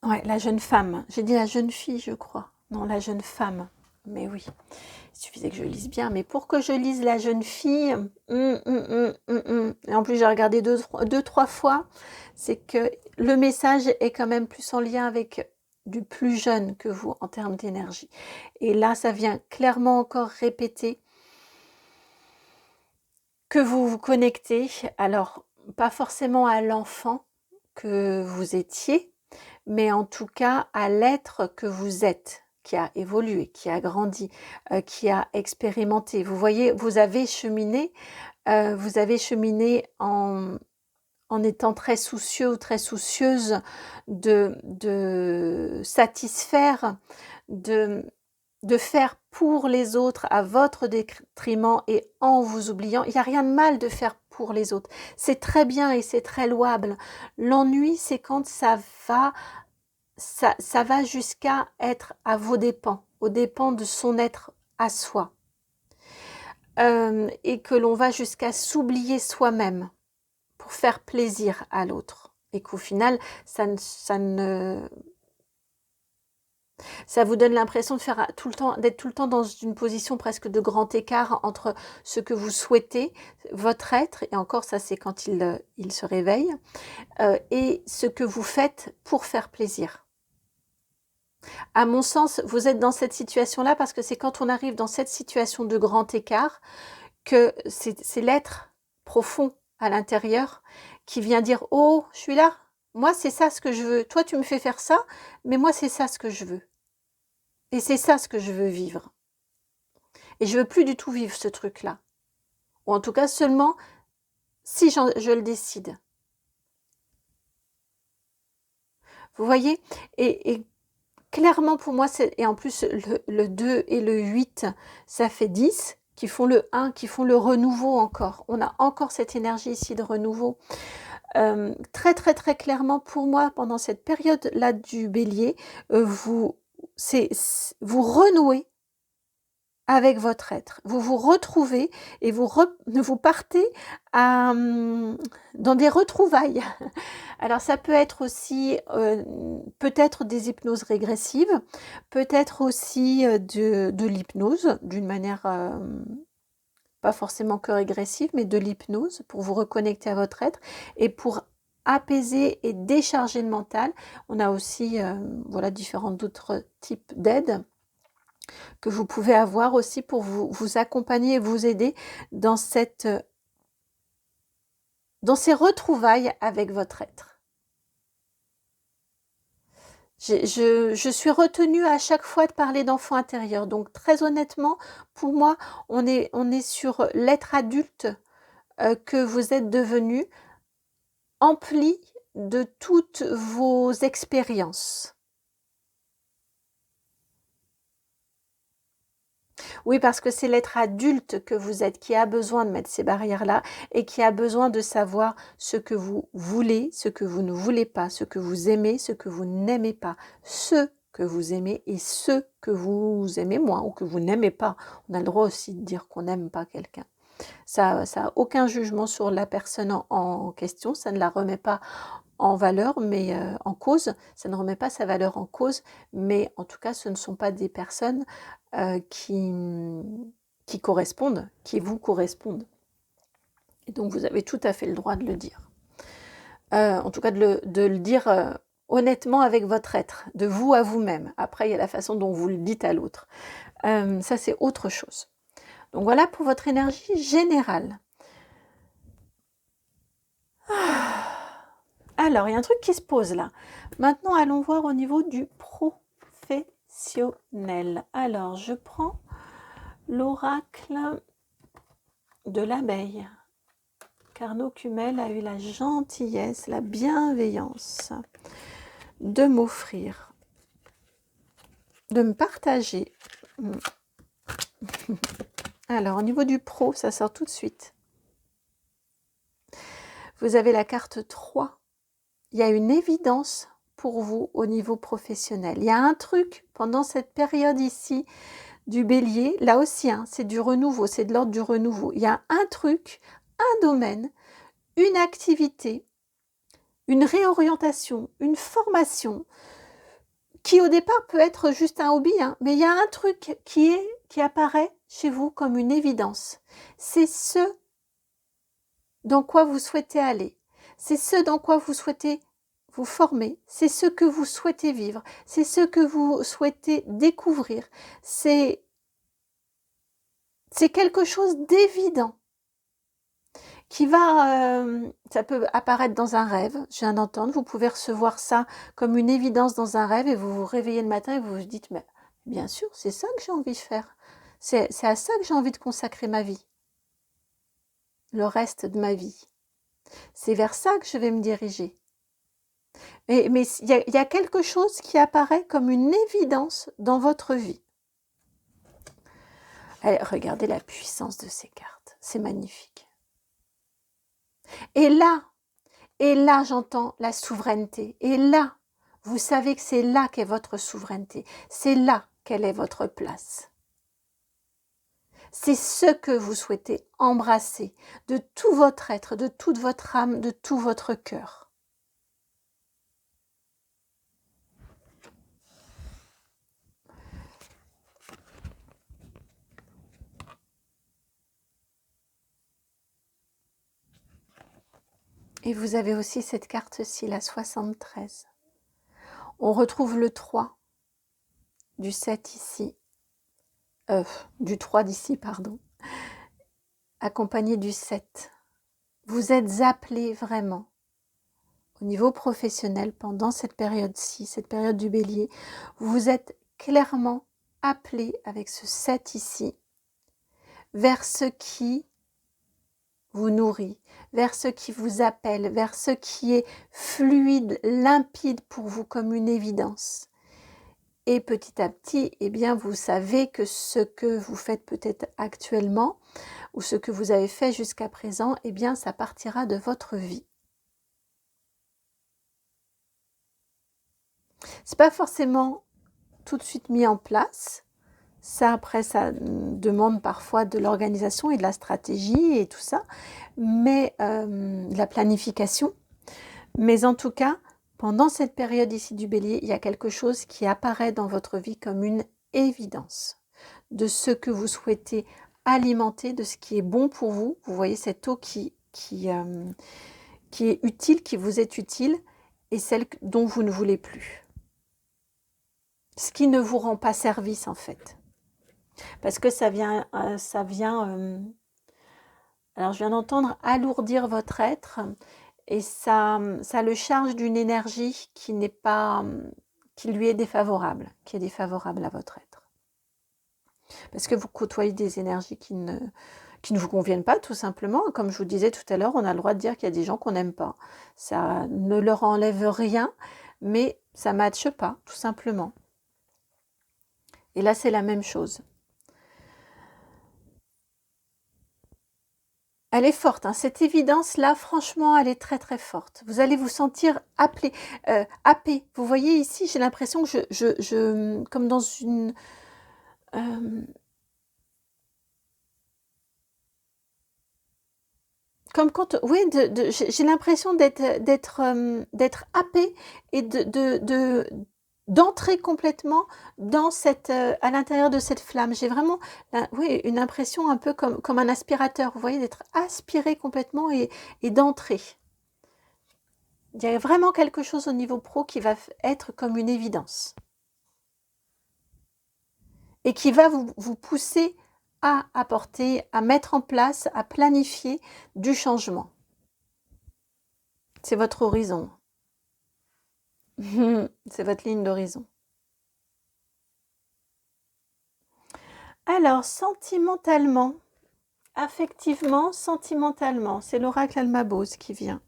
Ouais, la jeune femme. J'ai dit la jeune fille, je crois. Non, la jeune femme. Mais oui, il suffisait que je lise bien. Mais pour que je lise la jeune fille, et en plus j'ai regardé deux, trois fois, c'est que le message est quand même plus en lien avec du plus jeune que vous en termes d'énergie. Et là, ça vient clairement encore répéter que vous vous connectez, alors pas forcément à l'enfant que vous étiez, mais en tout cas à l'être que vous êtes, qui a évolué, qui a grandi, qui a expérimenté. Vous voyez, vous avez cheminé en étant très soucieux ou très soucieuse de satisfaire, de faire pour les autres à votre détriment et en vous oubliant. Il n'y a rien de mal de faire pour les autres. C'est très bien et c'est très louable. L'ennui, c'est quand ça va jusqu'à être à vos dépens, aux dépens de son être à soi. Et que l'on va jusqu'à s'oublier soi-même pour faire plaisir à l'autre. Et qu'au final, ça vous donne l'impression d'être tout le temps dans une position presque de grand écart entre ce que vous souhaitez, votre être, et encore ça c'est quand il se réveille, et ce que vous faites pour faire plaisir. À mon sens, vous êtes dans cette situation-là parce que c'est quand on arrive dans cette situation de grand écart que c'est l'être profond à l'intérieur qui vient dire « Oh, je suis là, moi c'est ça ce que je veux, toi tu me fais faire ça, mais moi c'est ça ce que je veux. Et c'est ça ce que je veux vivre. Et je veux plus du tout vivre ce truc-là. Ou en tout cas seulement si je le décide. » Vous voyez? Et clairement pour moi, et en plus le 2 et le 8, ça fait 10, qui font le 1, qui font le renouveau encore. On a encore cette énergie ici de renouveau. Très très très clairement pour moi, pendant cette période-là du bélier, vous renouez avec votre être. Vous vous retrouvez et vous partez dans des retrouvailles. Alors ça peut être aussi peut-être des hypnoses régressives, peut-être aussi de l'hypnose, d'une manière pas forcément que régressive, mais de l'hypnose pour vous reconnecter à votre être et pour apaiser et décharger le mental. On a aussi voilà, différents d'autres types d'aides que vous pouvez avoir aussi pour vous accompagner et vous aider dans ces retrouvailles avec votre être. Je suis retenue à chaque fois de parler d'enfant intérieur. Donc très honnêtement, pour moi, on est sur l'être adulte que vous êtes devenu empli de toutes vos expériences. Oui, parce que c'est l'être adulte que vous êtes qui a besoin de mettre ces barrières-là et qui a besoin de savoir ce que vous voulez, ce que vous ne voulez pas, ce que vous aimez, ce que vous n'aimez pas, ce que vous aimez et ce que vous aimez moins ou que vous n'aimez pas. On a le droit aussi de dire qu'on n'aime pas quelqu'un. Ça a aucun jugement sur la personne en question, ça ne la remet pas en valeur, mais en cause, ça ne remet pas sa valeur en cause, mais en tout cas, ce ne sont pas des personnes qui correspondent, qui vous correspondent. Et donc, vous avez tout à fait le droit de le dire. En tout cas, de le dire honnêtement avec votre être, de vous à vous-même. Après, il y a la façon dont vous le dites à l'autre. Ça, c'est autre chose. Donc, voilà pour votre énergie générale. Alors, il y a un truc qui se pose là. Maintenant, allons voir au niveau du professionnel. Alors, je prends l'oracle de l'abeille. Carnot Cumel a eu la gentillesse, la bienveillance de m'offrir, de me partager. Alors, au niveau du pro, ça sort tout de suite. Vous avez la carte 3. Il y a une évidence pour vous au niveau professionnel. Il y a un truc pendant cette période ici du bélier, là aussi, hein, c'est du renouveau, c'est de l'ordre du renouveau. Il y a un truc, un domaine, une activité, une réorientation, une formation, qui au départ peut être juste un hobby, hein, mais il y a un truc qui apparaît chez vous comme une évidence. C'est ce dans quoi vous souhaitez aller. C'est ce dans quoi vous souhaitez vous former. C'est ce que vous souhaitez vivre. C'est ce que vous souhaitez découvrir. C'est quelque chose d'évident qui va, ça peut apparaître dans un rêve, je viens d'entendre, vous pouvez recevoir ça comme une évidence dans un rêve et vous vous réveillez le matin et vous vous dites, mais bien sûr, c'est ça que j'ai envie de faire. C'est à ça que j'ai envie de consacrer ma vie, le reste de ma vie. C'est vers ça que je vais me diriger. Mais il y a quelque chose qui apparaît comme une évidence dans votre vie. Allez, regardez la puissance de ces cartes, c'est magnifique. Et là, j'entends la souveraineté. Et là, vous savez que c'est là qu'est votre souveraineté. C'est là quelle est votre place. C'est ce que vous souhaitez embrasser de tout votre être, de toute votre âme, de tout votre cœur. Et vous avez aussi cette carte-ci, la 73. On retrouve le 3 du 7 ici, du 3 d'ici, pardon, accompagné du 7. Vous êtes appelé vraiment, au niveau professionnel, pendant cette période-ci, cette période du bélier, vous êtes clairement appelé avec ce 7 ici, vers ce qui vous nourrit, vers ce qui vous appelle, vers ce qui est fluide, limpide pour vous comme une évidence. Et petit à petit, eh bien, vous savez que ce que vous faites peut-être actuellement ou ce que vous avez fait jusqu'à présent, eh bien, ça partira de votre vie. C'est pas forcément tout de suite mis en place. Ça, après, ça demande parfois de l'organisation et de la stratégie et tout ça, mais de la planification. Mais en tout cas, pendant cette période ici du bélier, il y a quelque chose qui apparaît dans votre vie comme une évidence de ce que vous souhaitez alimenter, de ce qui est bon pour vous. Vous voyez cette eau qui est utile, qui vous est utile, et celle dont vous ne voulez plus. Ce qui ne vous rend pas service en fait. Parce que ça vient alors je viens d'entendre alourdir votre être et ça le charge d'une énergie qui lui est défavorable, qui est défavorable à votre être. Parce que vous côtoyez des énergies qui qui ne vous conviennent pas, tout simplement. Comme je vous disais tout à l'heure, on a le droit de dire qu'il y a des gens qu'on n'aime pas. Ça ne leur enlève rien, mais ça ne matche pas, tout simplement. Et là, c'est la même chose. Elle est forte, hein. Cette évidence-là, franchement, elle est très très forte. Vous allez vous sentir appelé, happé. Vous voyez ici, j'ai l'impression que comme dans une... comme quand, oui, j'ai l'impression d'être happé et d'entrer complètement dans cette, à l'intérieur de cette flamme. J'ai vraiment, oui, une impression un peu comme un aspirateur, vous voyez, d'être aspiré complètement et d'entrer. Il y a vraiment quelque chose au niveau pro qui va être comme une évidence et qui va vous pousser à apporter, à mettre en place, à planifier du changement. C'est votre horizon. C'est votre ligne d'horizon. Alors, sentimentalement, affectivement, sentimentalement, c'est l'oracle Almabose qui vient.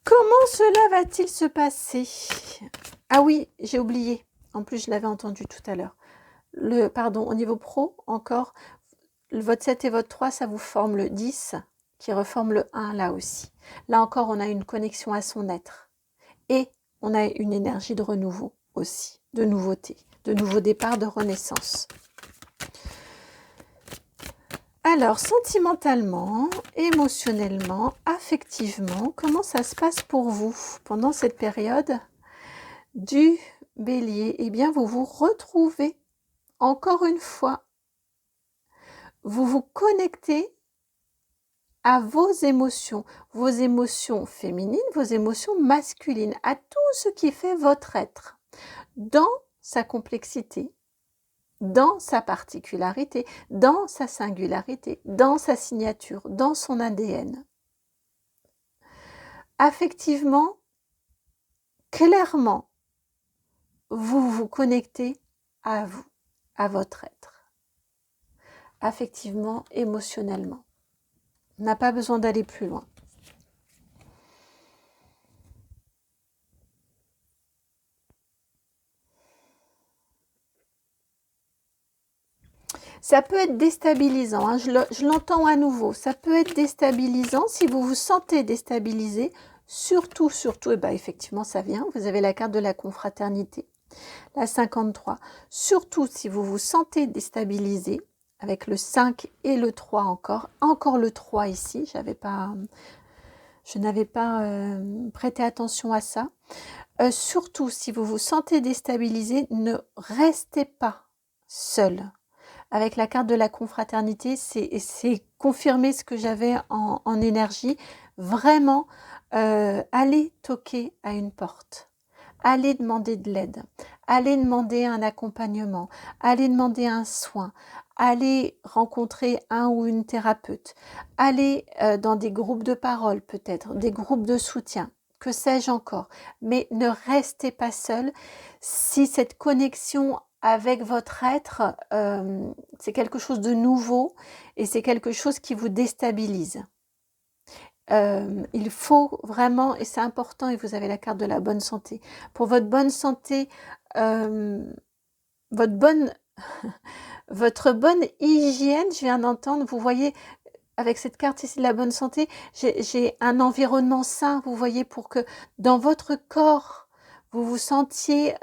Comment cela va-t-il se passer? Ah oui, j'ai oublié. En plus, je l'avais entendu tout à l'heure. Pardon, au niveau pro, encore, votre 7 et votre 3, ça vous forme le 10, qui reforme le 1 là aussi. Là encore, on a une connexion à son être. Et on a une énergie de renouveau aussi, de nouveauté, de nouveau départ, de renaissance. Alors, sentimentalement, émotionnellement, affectivement, comment ça se passe pour vous pendant cette période du Bélier? Eh bien, vous vous retrouvez encore une fois, vous vous connectez à vos émotions féminines, vos émotions masculines, à tout ce qui fait votre être, dans sa complexité, dans sa particularité, dans sa singularité, dans sa signature, dans son ADN. Affectivement, clairement, vous vous connectez à vous, à votre être. Affectivement, émotionnellement. On n'a pas besoin d'aller plus loin. Ça peut être déstabilisant, hein, je l'entends à nouveau, ça peut être déstabilisant si vous vous sentez déstabilisé, surtout, et ben effectivement ça vient, vous avez la carte de la confraternité, la 53, surtout si vous vous sentez déstabilisé, avec le 5 et le 3 encore le 3 ici, je n'avais pas prêté attention à ça, surtout si vous vous sentez déstabilisé, ne restez pas seul. Avec la carte de la confraternité, c'est confirmer ce que j'avais en énergie. Vraiment, allez toquer à une porte. Allez demander de l'aide. Allez demander un accompagnement. Allez demander un soin. Allez rencontrer un ou une thérapeute. Allez dans des groupes de parole peut-être, des groupes de soutien. Que sais-je encore? Mais ne restez pas seul si cette connexion avec votre être, c'est quelque chose de nouveau et c'est quelque chose qui vous déstabilise. Il faut vraiment, et c'est important, et vous avez la carte de la bonne santé. Pour votre bonne santé, votre bonne hygiène, je viens d'entendre, vous voyez, avec cette carte ici de la bonne santé, j'ai un environnement sain, vous voyez, pour que dans votre corps, vous vous sentiez...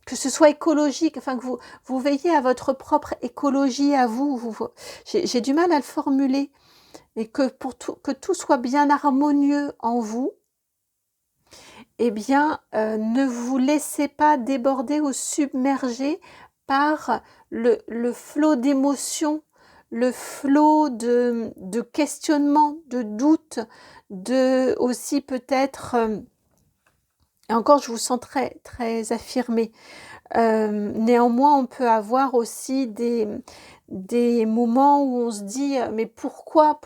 que ce soit écologique, enfin que vous veillez à votre propre écologie à vous. J'ai du mal à le formuler, mais que tout soit bien harmonieux en vous, eh bien, ne vous laissez pas déborder ou submerger par le flot d'émotions, le flot de questionnements, de doutes, de aussi peut-être... et encore, je vous sens très, très affirmé. Néanmoins, on peut avoir aussi des moments où on se dit mais pourquoi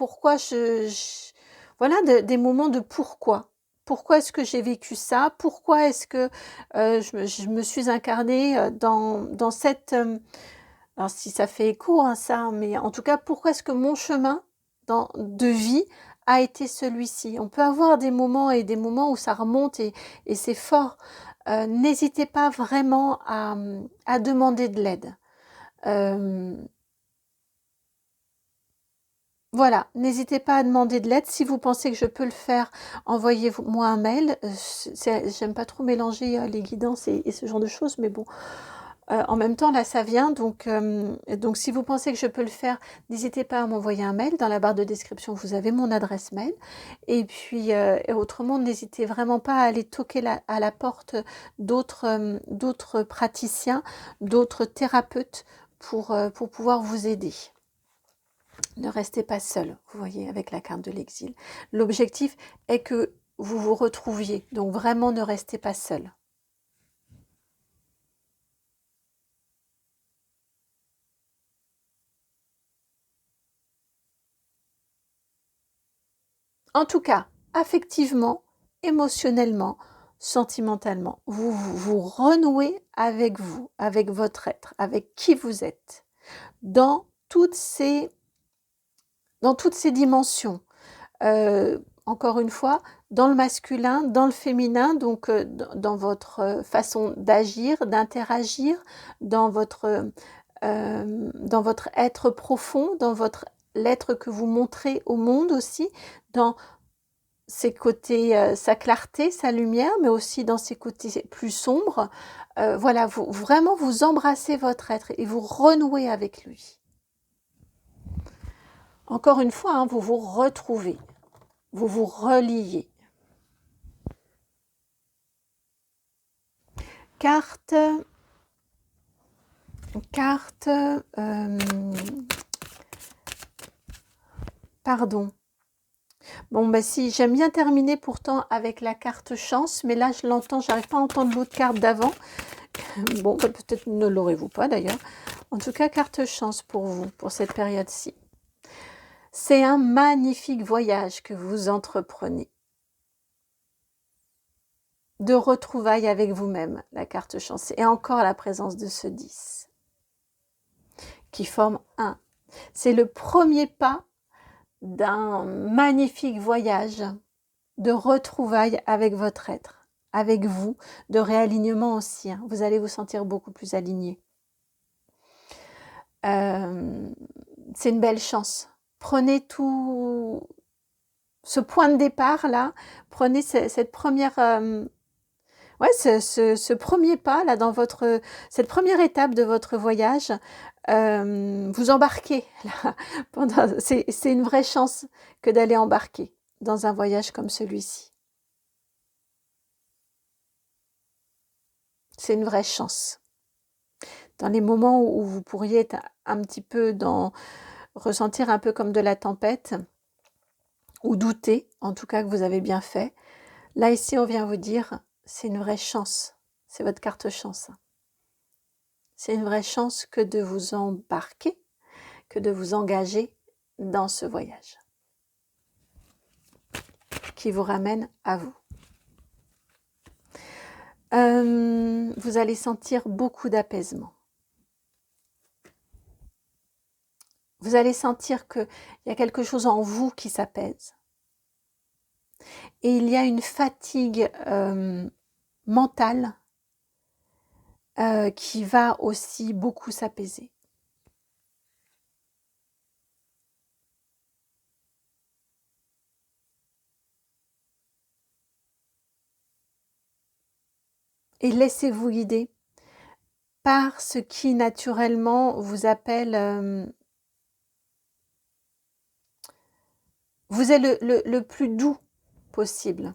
voilà, des moments de pourquoi. pourquoi est-ce que j'ai vécu ça? Pourquoi est-ce que je me suis incarnée dans cette... alors si ça fait écho, hein, ça, mais en tout cas, pourquoi est-ce que mon chemin de vie a été celui-ci? On peut avoir des moments et des moments où ça remonte et c'est fort. N'hésitez pas vraiment à demander de l'aide. Voilà, n'hésitez pas à demander de l'aide. Si vous pensez que je peux le faire, envoyez-moi un mail. J'aime pas trop mélanger les guidances et ce genre de choses, mais bon, en même temps, là, ça vient. Donc, si vous pensez que je peux le faire, n'hésitez pas à m'envoyer un mail. Dans la barre de description, vous avez mon adresse mail. Et puis, et autrement, n'hésitez vraiment pas à aller toquer à la porte d'autres praticiens, d'autres thérapeutes pour pouvoir vous aider. Ne restez pas seul, vous voyez, avec la carte de l'exil. L'objectif est que vous vous retrouviez. Donc, vraiment, ne restez pas seul. En tout cas, affectivement, émotionnellement, sentimentalement, vous renouez avec vous, avec votre être, avec qui vous êtes, dans toutes ces dimensions. Encore une fois, dans le masculin, dans le féminin, donc dans votre façon d'agir, d'interagir, dans votre être profond, dans l'être que vous montrez au monde aussi, dans ses côtés, sa clarté, sa lumière, mais aussi dans ses côtés plus sombres. Voilà, vraiment vous embrassez votre être et vous renouez avec lui. Encore une fois, hein, vous vous retrouvez, vous vous reliez. Carte, pardon. Bon, bah si, j'aime bien terminer pourtant avec la carte chance, mais là, je l'entends, j'arrive pas à entendre l'autre carte d'avant. Bon, bah, peut-être ne l'aurez-vous pas d'ailleurs. En tout cas, carte chance pour vous, pour cette période-ci. C'est un magnifique voyage que vous entreprenez. De retrouvailles avec vous-même, la carte chance. Et encore la présence de ce 10, qui forme 1. C'est le premier pas d'un magnifique voyage de retrouvailles avec votre être, avec vous, de réalignement aussi. Hein. Vous allez vous sentir beaucoup plus aligné. C'est une belle chance. Prenez tout ce point de départ là, prenez cette première, ce premier pas là dans cette première étape de votre voyage. Vous embarquez là. C'est une vraie chance que d'aller embarquer dans un voyage comme celui-ci. C'est une vraie chance. Dans les moments où vous pourriez être un petit peu ressentir un peu comme de la tempête, ou douter, en tout cas que vous avez bien fait, là ici on vient vous dire, c'est une vraie chance, c'est votre carte chance. C'est une vraie chance que de vous embarquer, que de vous engager dans ce voyage qui vous ramène à vous. Vous allez sentir beaucoup d'apaisement. Vous allez sentir qu'il y a quelque chose en vous qui s'apaise. Et il y a une fatigue mentale qui va aussi beaucoup s'apaiser. Et laissez-vous guider par ce qui naturellement vous appelle, vous est le plus doux possible.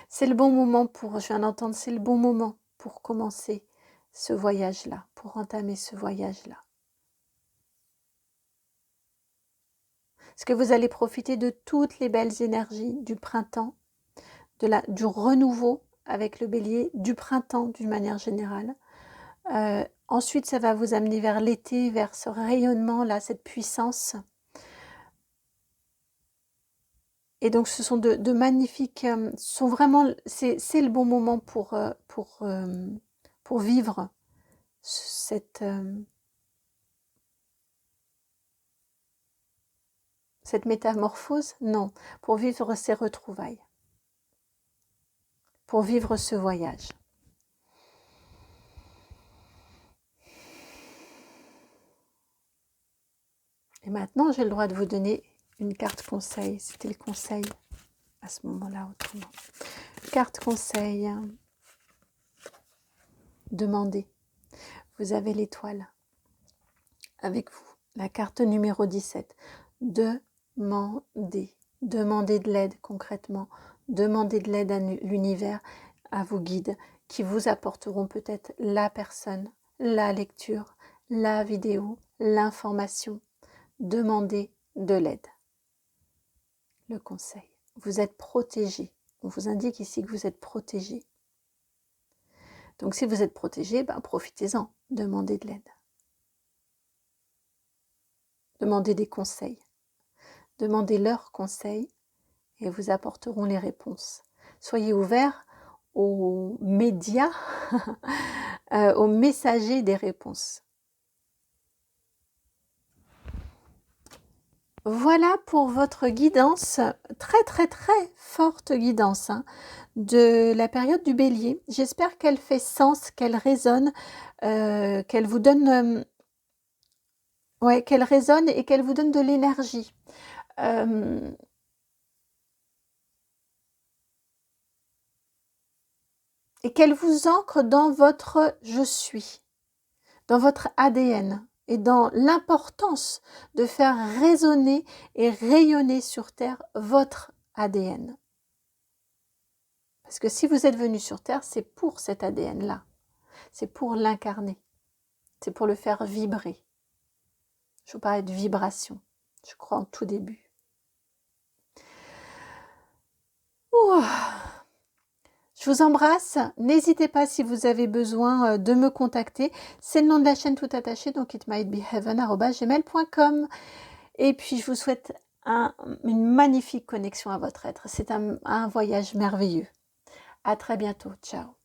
C'est le bon moment je viens d'entendre, c'est le bon moment pour commencer ce voyage-là, pour entamer ce voyage-là. Parce que vous allez profiter de toutes les belles énergies du printemps, du renouveau avec le bélier, du printemps d'une manière générale. Ensuite, ça va vous amener vers l'été, vers ce rayonnement-là, cette puissance. Et donc, ce sont de magnifiques... sont vraiment, c'est le bon moment pour vivre cette métamorphose. Non, pour vivre ces retrouvailles. Pour vivre ce voyage. Et maintenant, j'ai le droit de vous donner une carte conseil. C'était le conseil à ce moment-là, autrement. Carte conseil. Demandez. Vous avez l'étoile avec vous. La carte numéro 17. Demandez. Demandez de l'aide concrètement. Demandez de l'aide à l'univers, à vos guides, qui vous apporteront peut-être la personne, la lecture, la vidéo, l'information. Demandez de l'aide. Le conseil. Vous êtes protégé. On vous indique ici que vous êtes protégé. Donc si vous êtes protégé, profitez-en. Demandez de l'aide. Demandez des conseils. Demandez leurs conseils et vous apporteront les réponses. Soyez ouverts aux médias, aux messagers des réponses. Voilà pour votre guidance, très très très forte guidance de la période du Bélier. J'espère qu'elle fait sens, qu'elle résonne, qu'elle vous donne, qu'elle résonne et qu'elle vous donne de l'énergie. Et qu'elle vous ancre dans votre « je suis », dans votre ADN et dans l'importance de faire résonner et rayonner sur Terre votre ADN. Parce que si vous êtes venu sur Terre, c'est pour cet ADN-là. C'est pour l'incarner. C'est pour le faire vibrer. Je vous parlais de vibration, je crois en tout début. Ouh. Je vous embrasse. N'hésitez pas si vous avez besoin de me contacter. C'est le nom de la chaîne tout attaché, donc itmightbeheaven@gmail.com. Et puis je vous souhaite une magnifique connexion à votre être. C'est un voyage merveilleux. À très bientôt. Ciao.